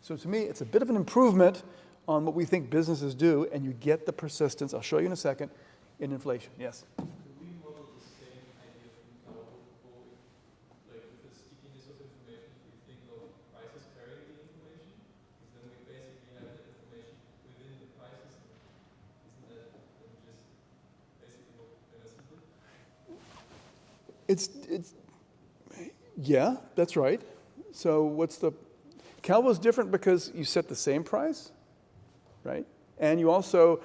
So to me, it's a bit of an improvement on what we think businesses do, and you get the persistence, I'll show you in a second, in inflation. Yes? Could we model the same idea from Calvo, like with the stickiness of information, we think of prices carrying the information? Because then we basically have the information within the prices. Isn't that just basically what Benassi did? Yeah, that's right. So Calvo's different because you set the same price, right? And you also,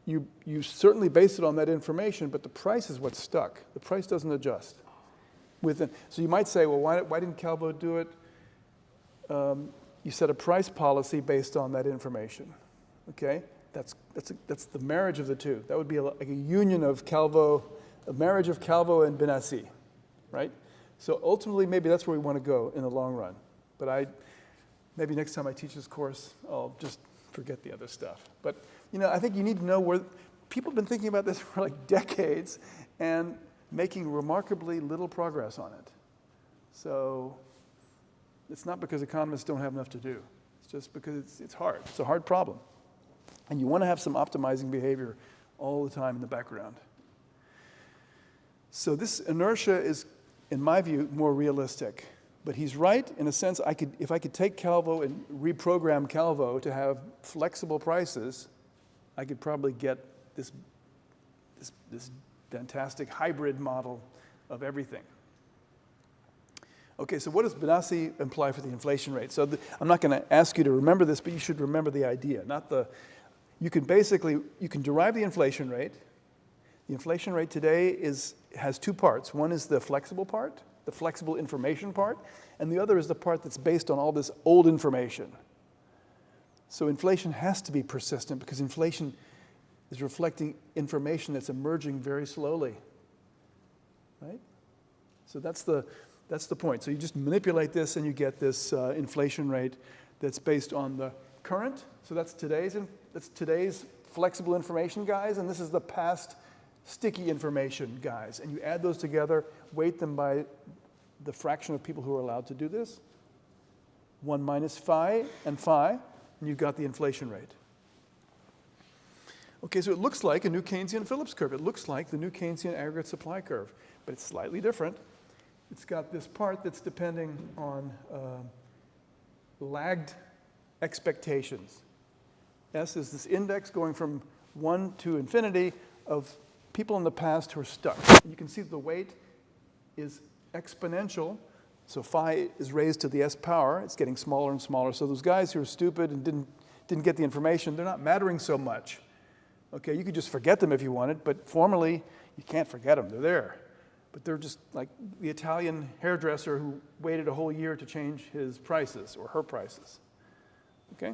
you certainly base it on that information, but the price is what's stuck. The price doesn't adjust. So you might say, well, why didn't Calvo do it? You set a price policy based on that information, okay? That's the marriage of the two. That would be like a union of Calvo, a marriage of Calvo and Benassi, right? So ultimately, maybe that's where we want to go in the long run. But maybe next time I teach this course, I'll just forget the other stuff. But I think you need to know where people have been thinking about this for like decades and making remarkably little progress on it. So it's not because economists don't have enough to do. It's just because it's hard. It's a hard problem. And you want to have some optimizing behavior all the time in the background. So this inertia is, in my view, more realistic. But he's right in a sense. If I could take Calvo and reprogram Calvo to have flexible prices, I could probably get this fantastic hybrid model of everything. Okay, so what does Benassi imply for the inflation rate? So I'm not going to ask you to remember this, but you should remember the idea. You can derive the inflation rate. The inflation rate today has two parts. One is the flexible part, the flexible information part, and the other is the part that's based on all this old information. So inflation has to be persistent because inflation is reflecting information that's emerging very slowly, right? So that's the point. So you just manipulate this and you get this inflation rate that's based on the current. So that's today's flexible information guys, and this is the past sticky information guys. And you add those together, weight them by the fraction of people who are allowed to do this, 1 minus phi, and you've got the inflation rate. Okay, so it looks like a New-Keynesian Phillips curve. It looks like the New-Keynesian aggregate supply curve, but it's slightly different. It's got this part that's depending on lagged expectations. S is this index going from 1 to infinity of people in the past who are stuck. You can see the weight is exponential. So phi is raised to the S power. It's getting smaller and smaller. So those guys who are stupid and didn't get the information, they're not mattering so much. Okay, you could just forget them if you wanted, but formally, you can't forget them. They're there. But they're just like the Italian hairdresser who waited a whole year to change his prices or her prices. Okay?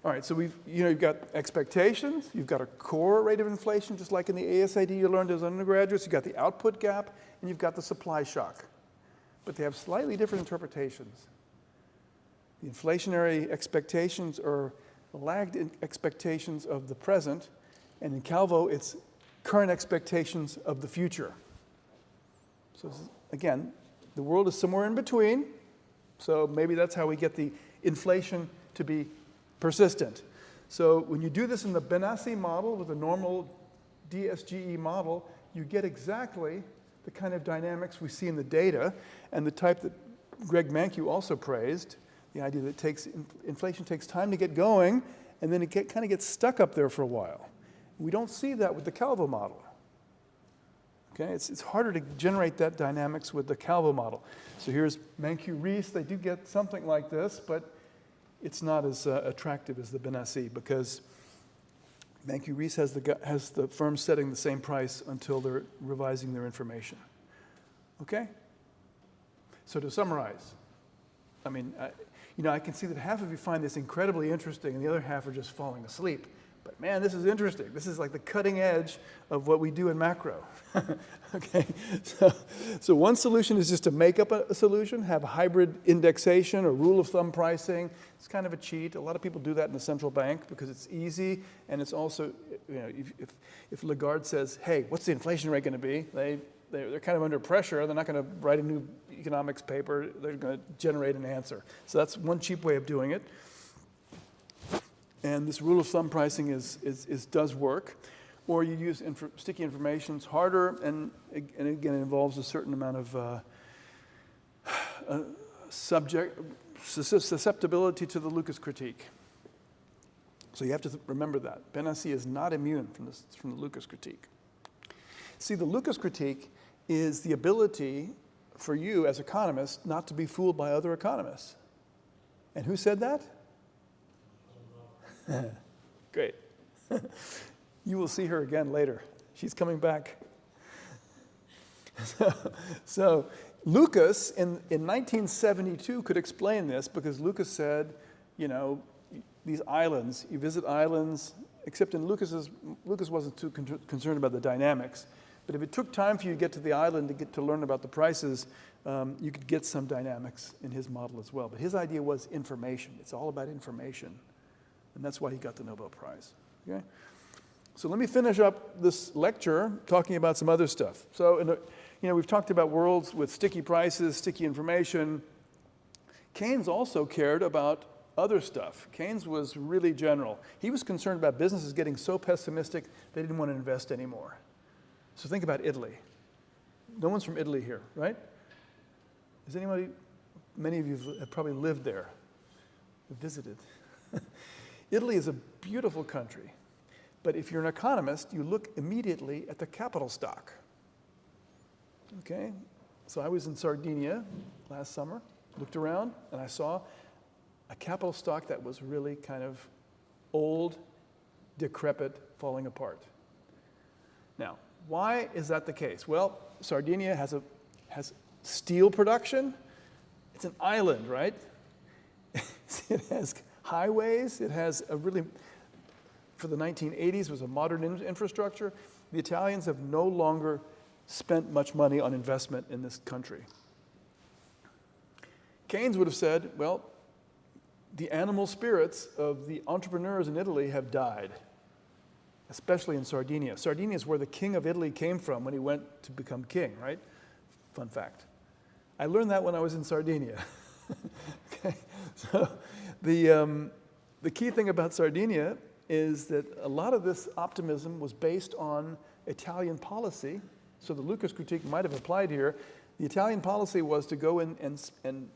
All right, so you've got expectations, you've got a core rate of inflation, just like in the ASID you learned as undergraduates, you've got the output gap, and you've got the supply shock. But they have slightly different interpretations. The inflationary expectations are lagged expectations of the present, and in Calvo, it's current expectations of the future. So again, the world is somewhere in between, so maybe that's how we get the inflation to be persistent. So when you do this in the Benassi model with a normal DSGE model, you get exactly the kind of dynamics we see in the data and the type that Greg Mankiw also praised, the idea that inflation takes time to get going and then it kind of gets stuck up there for a while. We don't see that with the Calvo model. Okay, it's harder to generate that dynamics with the Calvo model. So here's Mankiw-Ries. They do get something like this, but it's not as attractive as the Benassi because Mankiw-Ries has the firm setting the same price until they're revising their information. Okay? So to summarize, I mean, I can see that half of you find this incredibly interesting and the other half are just falling asleep. But man, this is interesting. This is like the cutting edge of what we do in macro. Okay, so one solution is just to make up a solution, have a hybrid indexation or rule of thumb pricing. It's kind of a cheat. A lot of people do that in the central bank because it's easy and it's also, if Lagarde says, hey, what's the inflation rate going to be? They're kind of under pressure. They're not going to write a new economics paper. They're going to generate an answer. So that's one cheap way of doing it. And this rule of thumb pricing does work. Or you use sticky information. It's harder, and again, it involves a certain amount of susceptibility to the Lucas critique. So you have to remember that. Benassi is not immune from the Lucas critique. See, the Lucas critique is the ability for you as economists not to be fooled by other economists. And who said that? Great. You will see her again later. She's coming back. So Lucas in 1972 could explain this because Lucas said, these islands, you visit islands, except in Lucas wasn't too concerned about the dynamics. But if it took time for you to get to the island to learn about the prices, you could get some dynamics in his model as well. But his idea was information. It's all about information. And that's why he got the Nobel Prize. Okay? So let me finish up this lecture talking about some other stuff. So, we've talked about worlds with sticky prices, sticky information. Keynes also cared about other stuff. Keynes was really general. He was concerned about businesses getting so pessimistic they didn't want to invest anymore. So think about Italy. No one's from Italy here, right? Is anybody? Many of you have probably lived there, visited. Italy is a beautiful country, but if you're an economist, you look immediately at the capital stock. Okay? So I was in Sardinia last summer, looked around, and I saw a capital stock that was really kind of old, decrepit, falling apart. Now, why is that the case? Well, Sardinia has steel production. It's an island, right? It has highways. It has for the 1980s, was a modern infrastructure. The Italians have no longer spent much money on investment in this country. Keynes would have said, well, the animal spirits of the entrepreneurs in Italy have died, especially in Sardinia. Sardinia is where the king of Italy came from when he went to become king, right? Fun fact. I learned that when I was in Sardinia. Okay, so the key thing about Sardinia is that a lot of this optimism was based on Italian policy. So the Lucas critique might have applied here. The Italian policy was to go in and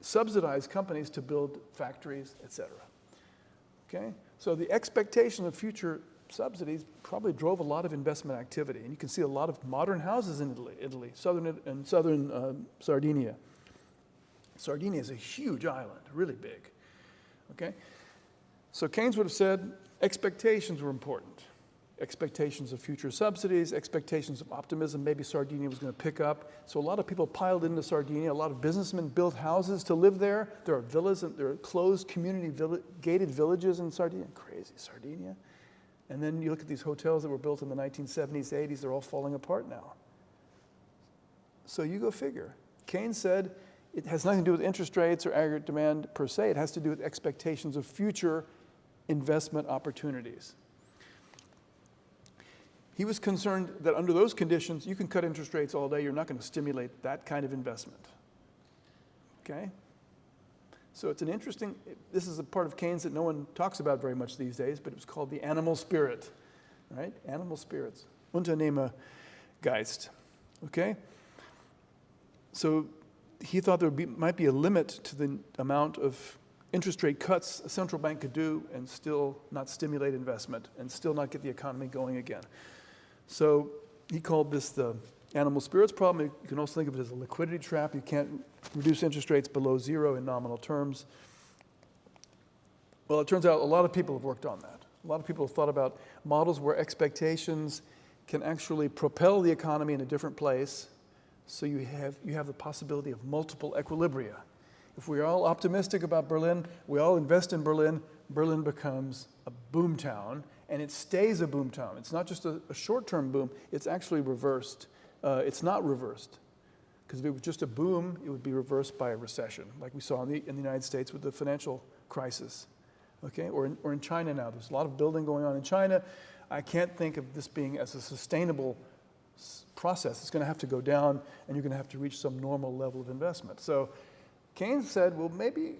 subsidize companies to build factories, etc. okay? So the expectation of future subsidies probably drove a lot of investment activity. And you can see a lot of modern houses in Italy, southern Sardinia. Sardinia is a huge island, really big, okay? So Keynes would have said expectations were important. Expectations of future subsidies, expectations of optimism, maybe Sardinia was going to pick up. So a lot of people piled into Sardinia. A lot of businessmen built houses to live there. There are villas, and there are closed community gated villages in Sardinia. Crazy, Sardinia. And then you look at these hotels that were built in the 1970s, 80s, they're all falling apart now. So you go figure. Keynes said it has nothing to do with interest rates or aggregate demand per se. It has to do with expectations of future investment opportunities. He was concerned that under those conditions, you can cut interest rates all day, you're not going to stimulate that kind of investment. Okay? So it's an interesting, this is a part of Keynes that no one talks about very much these days, but it was called the animal spirit, right? Animal spirits. Unternehmergeist. Okay? So he thought there might be a limit to the amount of interest rate cuts a central bank could do and still not stimulate investment and still not get the economy going again. So he called this the animal spirits problem. You can also think of it as a liquidity trap. You can't reduce interest rates below zero in nominal terms. Well, it turns out a lot of people have worked on that. A lot of people have thought about models where expectations can actually propel the economy in a different place, so you have the possibility of multiple equilibria. If we're all optimistic about Berlin, we all invest in Berlin, Berlin becomes a boom town, and it stays a boom town. It's not just a short-term boom, it's actually reversed. It's not reversed, because if it was just a boom, it would be reversed by a recession, like we saw in the United States with the financial crisis, okay? Or in China now. There's a lot of building going on in China. I can't think of this being as a sustainable process. It's going to have to go down, and you're going to have to reach some normal level of investment. So Keynes said, well, maybe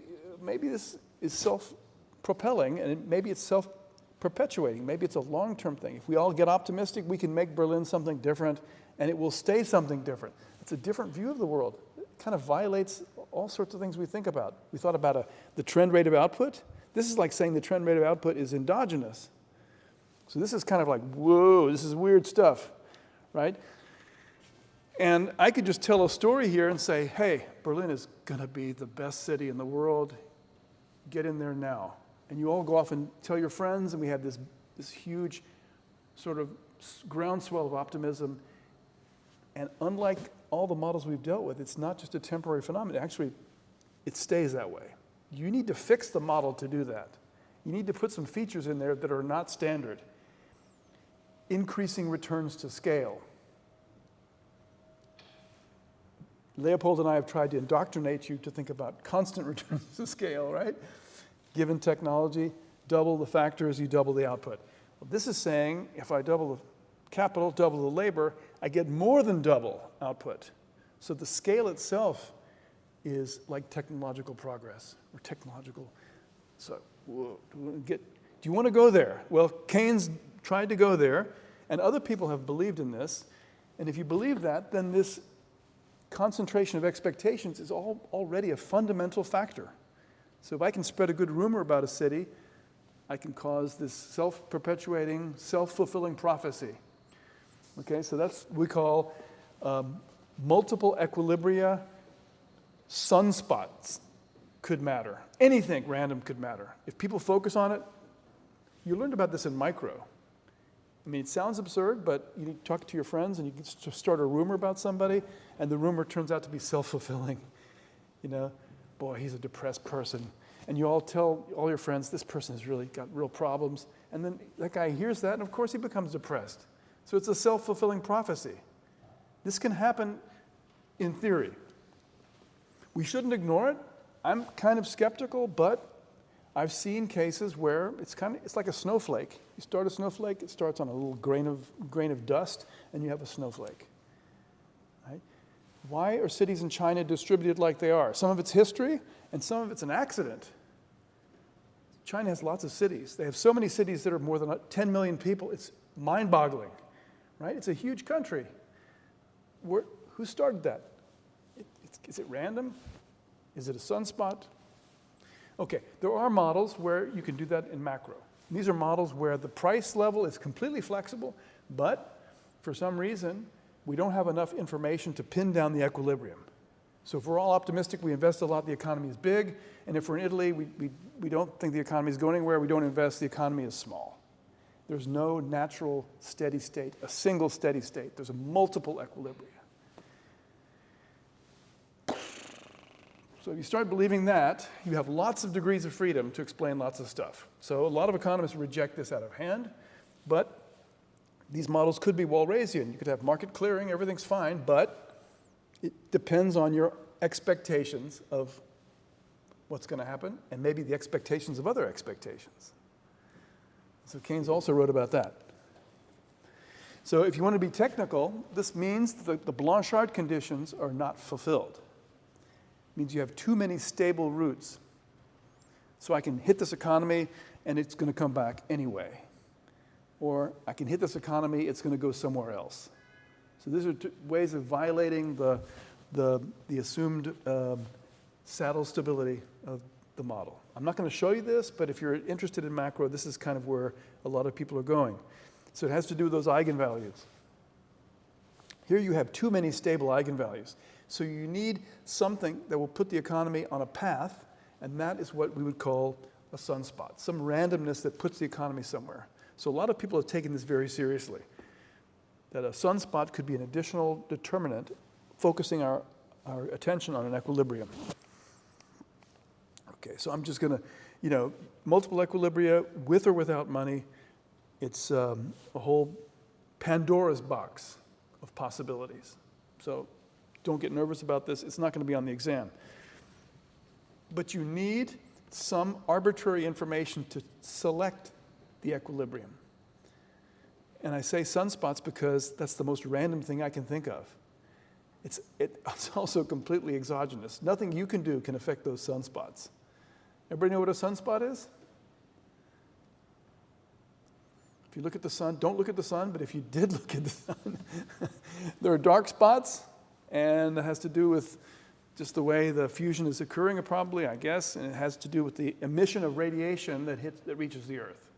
this is self-propelling, and maybe it's self-perpetuating. Maybe it's a long-term thing. If we all get optimistic, we can make Berlin something different, and it will stay something different. It's a different view of the world. It kind of violates all sorts of things we think about. We thought about the trend rate of output. This is like saying the trend rate of output is endogenous. So this is kind of like, whoa, this is weird stuff, right? And I could just tell a story here and say, hey, Berlin is going to be the best city in the world. Get in there now. And you all go off and tell your friends, and we have this huge sort of groundswell of optimism. And unlike all the models we've dealt with, it's not just a temporary phenomenon. Actually, it stays that way. You need to fix the model to do that. You need to put some features in there that are not standard. Increasing returns to scale. Leopold and I have tried to indoctrinate you to think about constant returns to scale, right? Given technology, double the factors, you double the output. Well, this is saying if I double the capital, double the labor, I get more than double output. So the scale itself is like technological progress or technological. So do you want to go there? Well, Keynes tried to go there, and other people have believed in this. And if you believe that, then this concentration of expectations is already a fundamental factor. So if I can spread a good rumor about a city, I can cause this self-perpetuating, self-fulfilling prophecy. Okay, so that's what we call multiple equilibria. Sunspots could matter. Anything random could matter. If people focus on it, you learned about this in micro. I mean, it sounds absurd, but you talk to your friends and you can start a rumor about somebody, and the rumor turns out to be self-fulfilling. You know, boy, he's a depressed person. And you all tell all your friends, this person has really got real problems. And then that guy hears that, and of course he becomes depressed. So it's a self-fulfilling prophecy. This can happen in theory. We shouldn't ignore it. I'm kind of skeptical, but I've seen cases where it's like a snowflake. You start a snowflake, it starts on a little grain of dust, and you have a snowflake. Right? Why are cities in China distributed like they are? Some of it's history, and some of it's an accident. China has lots of cities. They have so many cities that are more than 10 million people. It's mind-boggling, right? It's a huge country. Who started that? Is it random? Is it a sunspot? Okay, there are models where you can do that in macro. These are models where the price level is completely flexible, but for some reason, we don't have enough information to pin down the equilibrium. So if we're all optimistic, we invest a lot, the economy is big, and if we're in Italy, we don't think the economy is going anywhere, we don't invest, the economy is small. There's no natural steady state, a single steady state. There's a multiple equilibria. So if you start believing that, you have lots of degrees of freedom to explain lots of stuff. So a lot of economists reject this out of hand, but these models could be Walrasian. You could have market clearing, everything's fine, but it depends on your expectations of what's going to happen, and maybe the expectations of other expectations. So Keynes also wrote about that. So if you want to be technical, this means that the Blanchard conditions are not fulfilled. It means you have too many stable roots. So I can hit this economy, and it's going to come back anyway. Or I can hit this economy, it's going to go somewhere else. So these are ways of violating the assumed saddle stability of the model. I'm not going to show you this, but if you're interested in macro, this is kind of where a lot of people are going. So it has to do with those eigenvalues. Here you have too many stable eigenvalues. So you need something that will put the economy on a path, and that is what we would call a sunspot, some randomness that puts the economy somewhere. So a lot of people have taken this very seriously, that a sunspot could be an additional determinant focusing our attention on an equilibrium. Okay, so I'm just going to, multiple equilibria with or without money, it's a whole Pandora's box of possibilities. So don't get nervous about this. It's not going to be on the exam. But you need some arbitrary information to select the equilibrium. And I say sunspots because that's the most random thing I can think of. It's also completely exogenous. Nothing you can do can affect those sunspots. Everybody know what a sunspot is? If you look at the sun, don't look at the sun, but if you did look at the sun, there are dark spots, and it has to do with just the way the fusion is occurring, probably, I guess, and it has to do with the emission of radiation that reaches the Earth.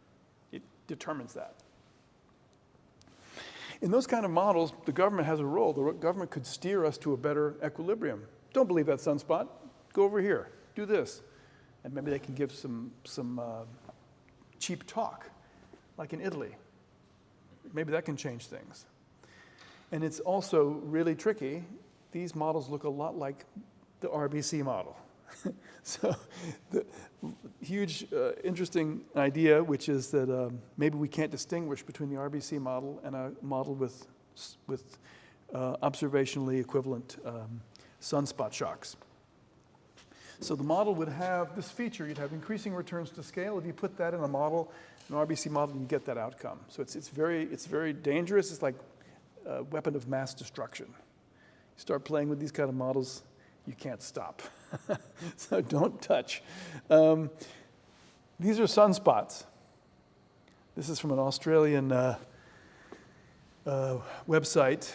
It determines that. In those kind of models, the government has a role. The government could steer us to a better equilibrium. Don't believe that sunspot. Go over here. Do this. And maybe they can give some cheap talk, like in Italy. Maybe that can change things. And it's also really tricky. These models look a lot like the RBC model. So the huge, interesting idea, which is that maybe we can't distinguish between the RBC model and a model with observationally equivalent sunspot shocks. So the model would have this feature. You'd have increasing returns to scale. If you put that in a model, an RBC model, you get that outcome. So it's very dangerous. It's like a weapon of mass destruction. You start playing with these kind of models, you can't stop. So don't touch. These are sunspots. This is from an Australian website,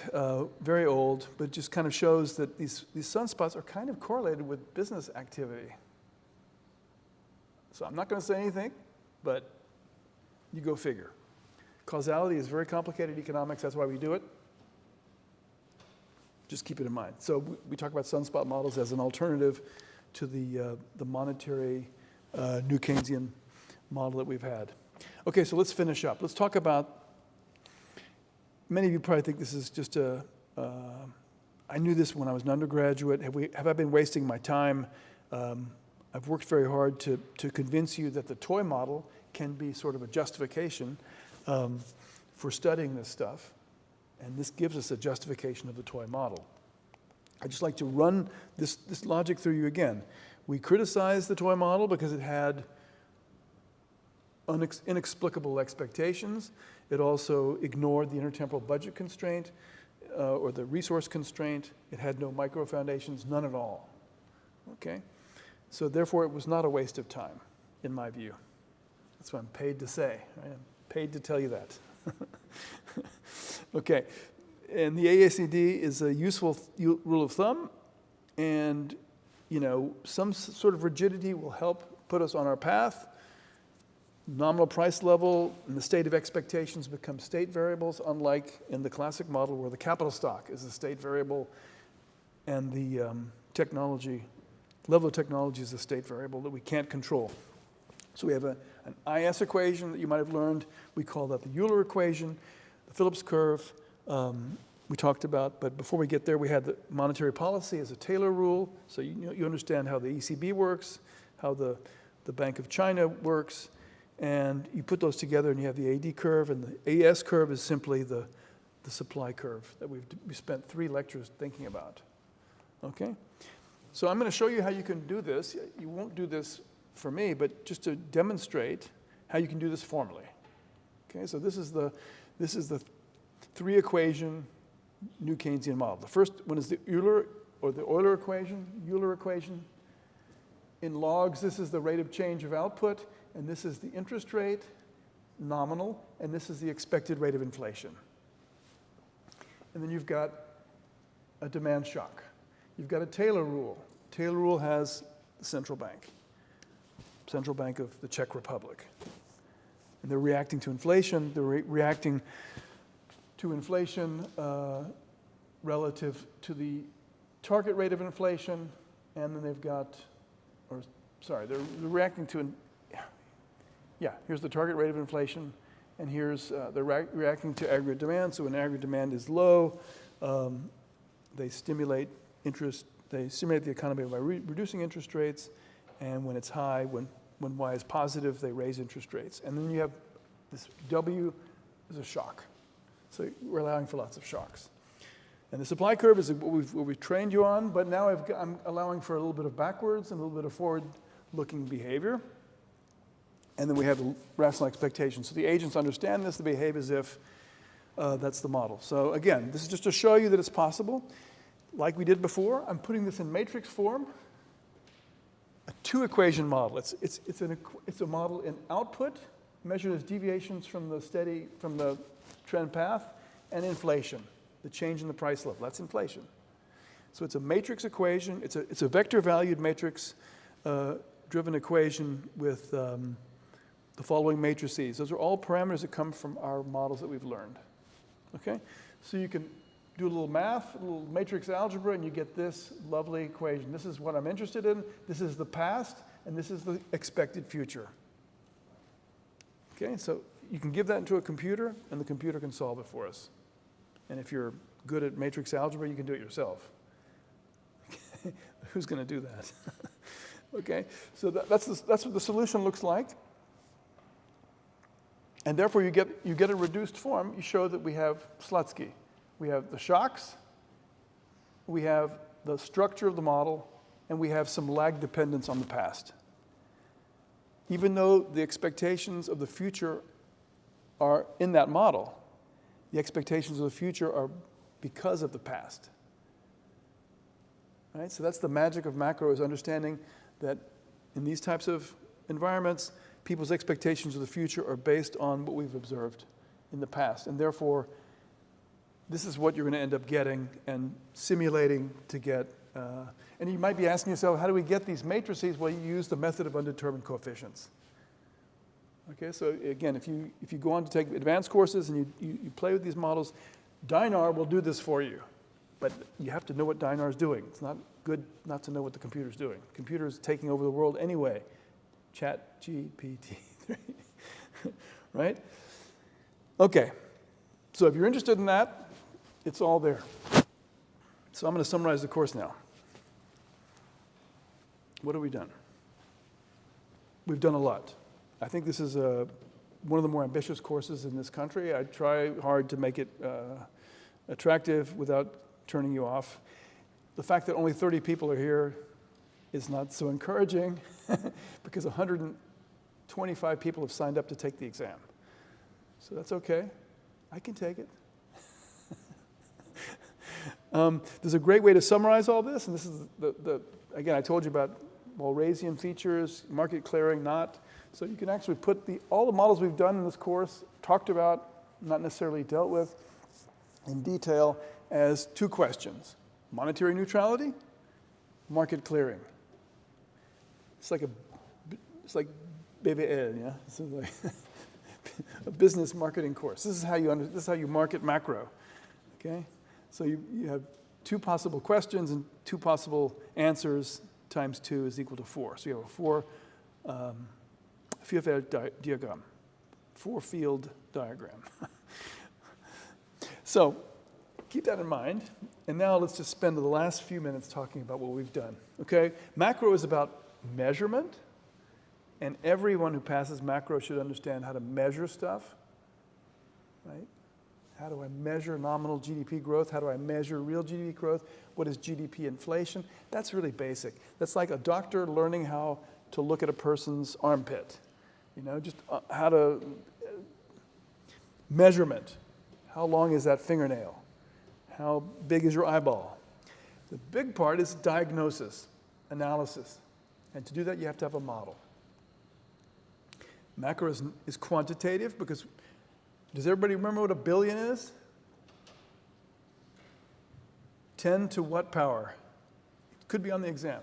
very old, but just kind of shows that these sunspots are kind of correlated with business activity. So I'm not going to say anything, but you go figure. Causality is very complicated economics, that's why we do it. Just keep it in mind. So we talk about sunspot models as an alternative to the monetary New-Keynesian model that we've had. Okay, so let's finish up. Let's talk about, many of you probably think this is just I knew this when I was an undergraduate. Have I been wasting my time? I've worked very hard to convince you that the toy model can be sort of a justification for studying this stuff. And this gives us a justification of the toy model. I'd just like to run this logic through you again. We criticized the toy model because it had inexplicable expectations. It also ignored the intertemporal budget constraint or the resource constraint. It had no micro foundations, none at all. Okay? So therefore, it was not a waste of time, in my view. That's what I'm paid to say. I am paid to tell you that. Okay, and the AACD is a useful rule of thumb, and some sort of rigidity will help put us on our path. Nominal price level and the state of expectations become state variables, unlike in the classic model where the capital stock is the state variable and the level of technology is a state variable that we can't control. So we have an IS equation that you might have learned. We call that the Euler equation, the Phillips curve we talked about. But before we get there, we had the monetary policy as a Taylor rule. So you understand how the ECB works, how the Bank of China works. And you put those together and you have the AD curve. And the AS curve is simply the supply curve that we spent 3 lectures thinking about. Okay? So I'm going to show you how you can do this. You won't do this for me, but just to demonstrate how you can do this formally. Okay, so this is the 3-equation New-Keynesian model. The first one is the Euler or the Euler equation. In logs, this is the rate of change of output, and this is the interest rate, nominal, and this is the expected rate of inflation. And then you've got a demand shock. You've got a Taylor rule. Taylor rule has the central bank of the Czech Republic. And they're reacting to inflation. They're reacting to inflation relative to the target rate of inflation, and then they've got, they're reacting to, here's the target rate of inflation, and here's, they're reacting to aggregate demand. So when aggregate demand is low, they stimulate the economy by reducing interest rates, and when it's high, when Y is positive, they raise interest rates. And then you have this W is a shock. So we're allowing for lots of shocks. And the supply curve is what we've trained you on, but now I'm allowing for a little bit of backwards and a little bit of forward-looking behavior. And then we have rational expectations. So the agents understand this, they behave as if that's the model. So again, this is just to show you that it's possible. Like we did before, I'm putting this in matrix form. A 2-equation model. It's a model in output, measured as deviations from the trend path, and inflation, the change in the price level. That's inflation. So it's a matrix equation. It's a vector-valued matrix driven equation with the following matrices. Those are all parameters that come from our models that we've learned. Okay? So you can do a little math, a little matrix algebra, and you get this lovely equation. This is what I'm interested in. This is the past, and this is the expected future. Okay, so you can give that into a computer, and the computer can solve it for us. And if you're good at matrix algebra, you can do it yourself. Who's going to do that? Okay, so that's what the solution looks like. And therefore, you get a reduced form. You show that we have Slutsky. We have the shocks, we have the structure of the model, and we have some lag dependence on the past. Even though the expectations of the future are in that model, the expectations of the future are because of the past. Right? So that's the magic of macro, is understanding that in these types of environments, people's expectations of the future are based on what we've observed in the past, and therefore, this is what you're going to end up getting and simulating to get. And you might be asking yourself, how do we get these matrices? Well, you use the method of undetermined coefficients. Okay, so again, if you go on to take advanced courses and you play with these models, Dynar will do this for you. But you have to know what Dynar is doing. It's not good not to know what the computer's doing. The computer is taking over the world anyway. ChatGPT3. Right? Okay, so if you're interested in that, it's all there. So I'm going to summarize the course now. What have we done? We've done a lot. I think this is one of the more ambitious courses in this country. I try hard to make it attractive without turning you off. The fact that only 30 people are here is not so encouraging because 125 people have signed up to take the exam. So that's okay. I can take it. There's a great way to summarize all this, and this is again, I told you about Walrasian features, market clearing, not. So you can actually put all the models we've done in this course, talked about, not necessarily dealt with in detail, as 2 questions. Monetary neutrality, market clearing. It's like It's like BWL, yeah? This is like a business marketing course. This is how you market macro, okay? So you have 2 possible questions and 2 possible answers times 2 is equal to 4. So you have a Vierfeld diagram, 4-field diagram. So keep that in mind. And now let's just spend the last few minutes talking about what we've done, okay? Macro is about measurement, and everyone who passes macro should understand how to measure stuff, right? How do I measure nominal GDP growth? How do I measure real GDP growth? What is GDP inflation? That's really basic. That's like a doctor learning how to look at a person's armpit. You know, just how to, measurement. How long is that fingernail? How big is your eyeball? The big part is diagnosis, analysis. And to do that, you have to have a model. Macro is quantitative because, does everybody remember what a billion is? 10 to what power? It could be on the exam.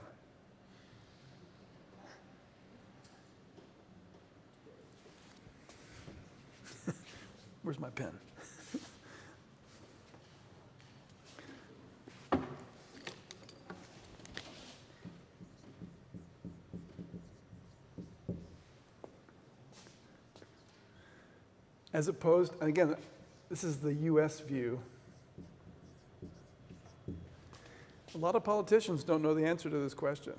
Where's my pen? As opposed, and again, this is the US view. A lot of politicians don't know the answer to this question.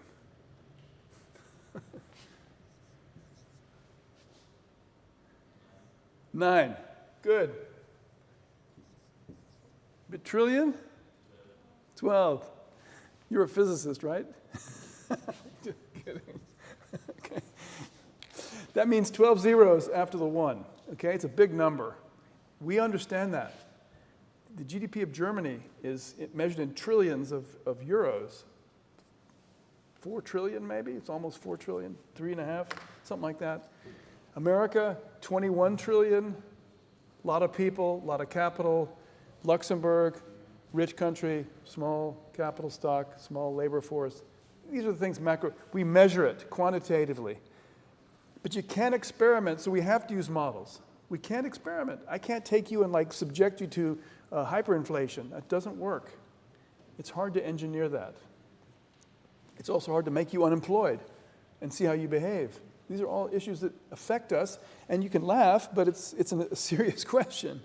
Nine. Good. Trillion? 12. You're a physicist, right? Just kidding. Okay. That means 12 zeros after the 1. Okay, it's a big number. We understand that. The GDP of Germany is measured in trillions of euros. 4 trillion maybe? It's almost 4 trillion, 3.5, something like that. America, 21 trillion. A lot of people, a lot of capital. Luxembourg, rich country, small capital stock, small labor force. These are the things macro, we measure it quantitatively. But you can't experiment, so we have to use models. We can't experiment. I can't take you and like subject you to hyperinflation. That doesn't work. It's hard to engineer that. It's also hard to make you unemployed and see how you behave. These are all issues that affect us, and you can laugh, but it's a serious question.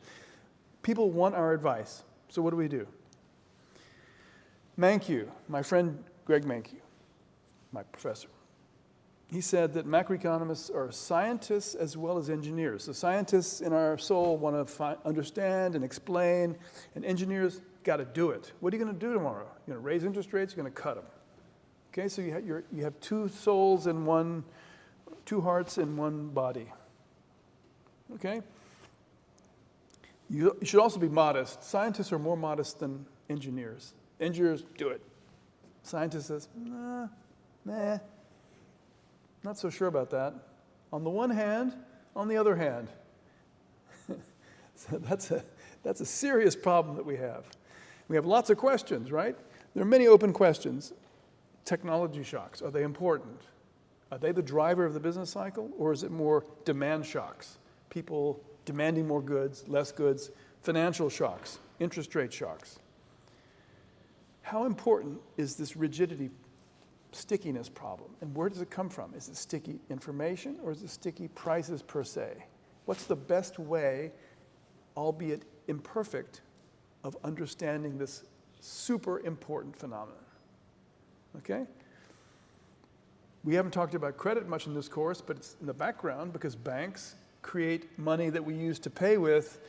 People want our advice, so what do? Mankiw, my friend Greg Mankiw, my professor, he said that macroeconomists are scientists as well as engineers. So scientists in our soul want to understand and explain, and engineers got to do it. What are you going to do tomorrow? You're going to raise interest rates, you're going to cut them. Okay, so you have 2 souls in one, 2 hearts in one body. Okay? You should also be modest. Scientists are more modest than engineers. Engineers do it. Scientists says, nah, not so sure about that. On the one hand, on the other hand. So that's a serious problem that we have. We have lots of questions, right? There are many open questions. Technology shocks, are they important? Are they the driver of the business cycle, or is it more demand shocks? People demanding more goods, less goods, financial shocks, interest rate shocks. How important is this rigidity, stickiness problem? And where does it come from? Is it sticky information, or is it sticky prices per se? What's the best way, albeit imperfect, of understanding this super important phenomenon? Okay? We haven't talked about credit much in this course, but it's in the background because banks create money that we use to pay with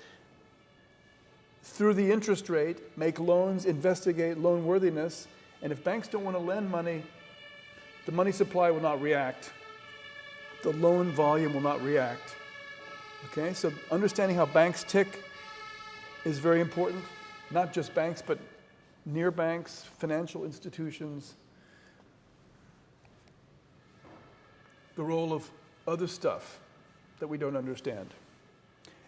through the interest rate, make loans, investigate loan worthiness, and if banks don't want to lend money, the money supply will not react. The loan volume will not react. Okay, so understanding how banks tick is very important. Not just banks, but near banks, financial institutions. The role of other stuff that we don't understand.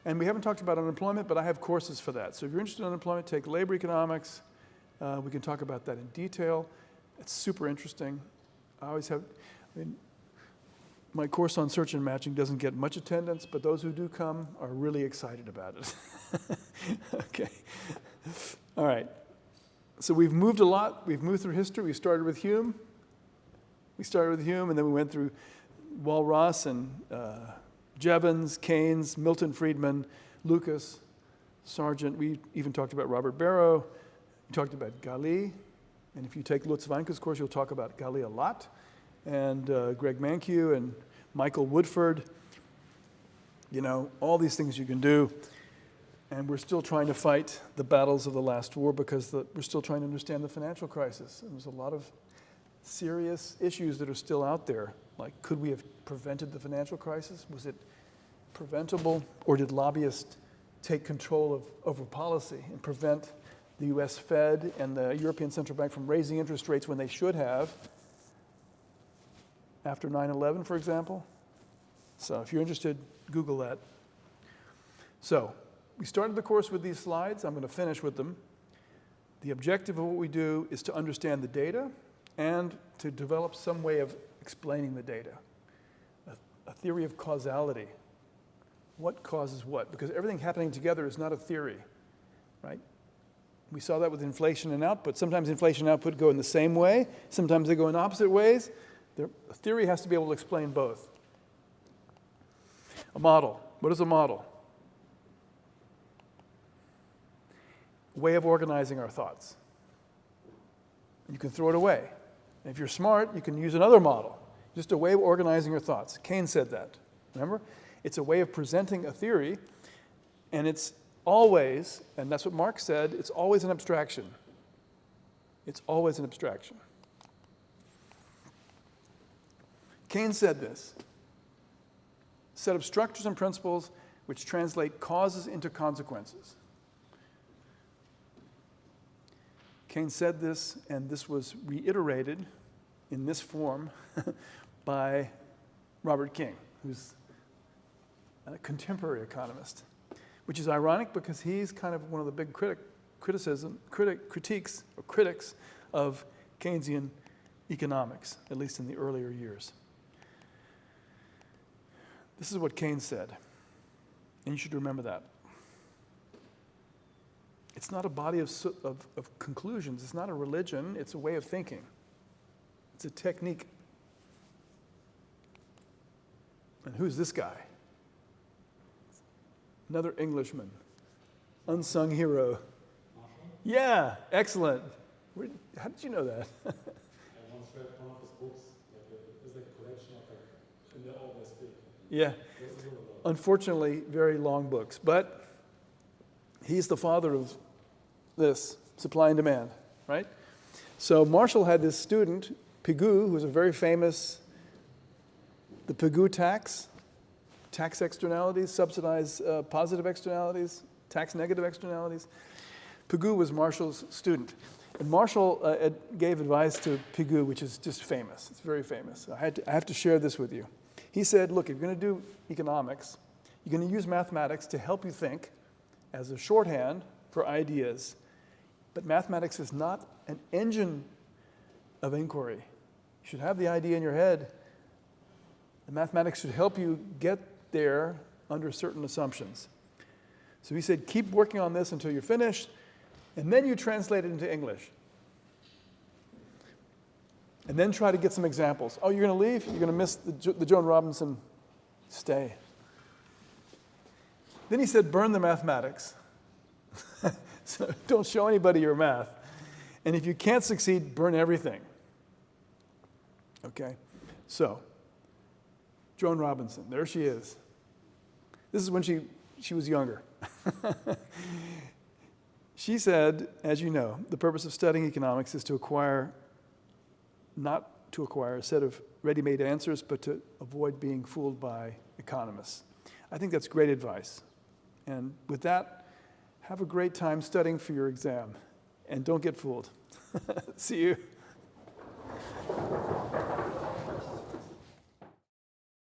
And we haven't talked about unemployment, but I have courses for that. So if you're interested in unemployment, take labor economics. We can talk about that in detail. It's super interesting. I always have, my course on search and matching doesn't get much attendance, but those who do come are really excited about it. Okay. All right. So we've moved a lot. We've moved through history. We started with Hume. And then we went through Walras and Jevons, Keynes, Milton Friedman, Lucas, Sargent. We even talked about Robert Barrow. We talked about Galli. And if you take Lutz Weinke's course, you'll talk about Galli a lot. And Greg Mankiw and Michael Woodford. You know, all these things you can do. And we're still trying to fight the battles of the last war because we're still trying to understand the financial crisis. And there's a lot of serious issues that are still out there. Like, could we have prevented the financial crisis? Was it preventable? Or did lobbyists take control over policy and prevent the US Fed and the European Central Bank from raising interest rates when they should have? After 9/11, for example. So if you're interested, Google that. So we started the course with these slides. I'm going to finish with them. The objective of what we do is to understand the data and to develop some way of explaining the data. A theory of causality. What causes what? Because everything happening together is not a theory, right? We saw that with inflation and output. Sometimes inflation and output go in the same way. Sometimes they go in opposite ways. A theory has to be able to explain both. A model. What is a model? A way of organizing our thoughts. You can throw it away. And if you're smart, you can use another model. Just a way of organizing your thoughts. Keynes said that. Remember? It's a way of presenting a theory, and it's always, and that's what Marx said, it's always an abstraction. It's always an abstraction. Keynes said this: set of structures and principles which translate causes into consequences. Keynes said this, and this was reiterated in this form by Robert King, who's a contemporary economist, which is ironic because he's kind of one of the big critics of Keynesian economics, at least in the earlier years. This is what Keynes said, and you should remember that. It's not a body of conclusions. It's not a religion. It's a way of thinking. It's a technique. And who's this guy? Another Englishman. Unsung hero. Marshall? Yeah, excellent. How did you know that? I once read one of his books. It's like a collection of in the old big. Yeah. Unfortunately, very long books. But he's the father of this, supply and demand, right? So Marshall had this student, Pigou, who was a very famous, the Pigou tax externalities, subsidize positive externalities, tax negative externalities. Pigou was Marshall's student. And Marshall gave advice to Pigou, which is just famous. It's very famous. I have to share this with you. He said, look, if you're going to do economics, you're going to use mathematics to help you think as a shorthand for ideas. But mathematics is not an engine of inquiry. You should have the idea in your head. The mathematics should help you get there under certain assumptions. So he said, keep working on this until you're finished, and then you translate it into English. And then try to get some examples. Oh, you're going to leave? You're going to miss the Joan Robinson? Stay. Then he said, burn the mathematics. So don't show anybody your math. And if you can't succeed, burn everything. Okay? So, Joan Robinson, there she is. This is when she was younger. She said, as you know, the purpose of studying economics is not to acquire a set of ready-made answers, but to avoid being fooled by economists. I think that's great advice. And with that, have a great time studying for your exam. And don't get fooled. See you.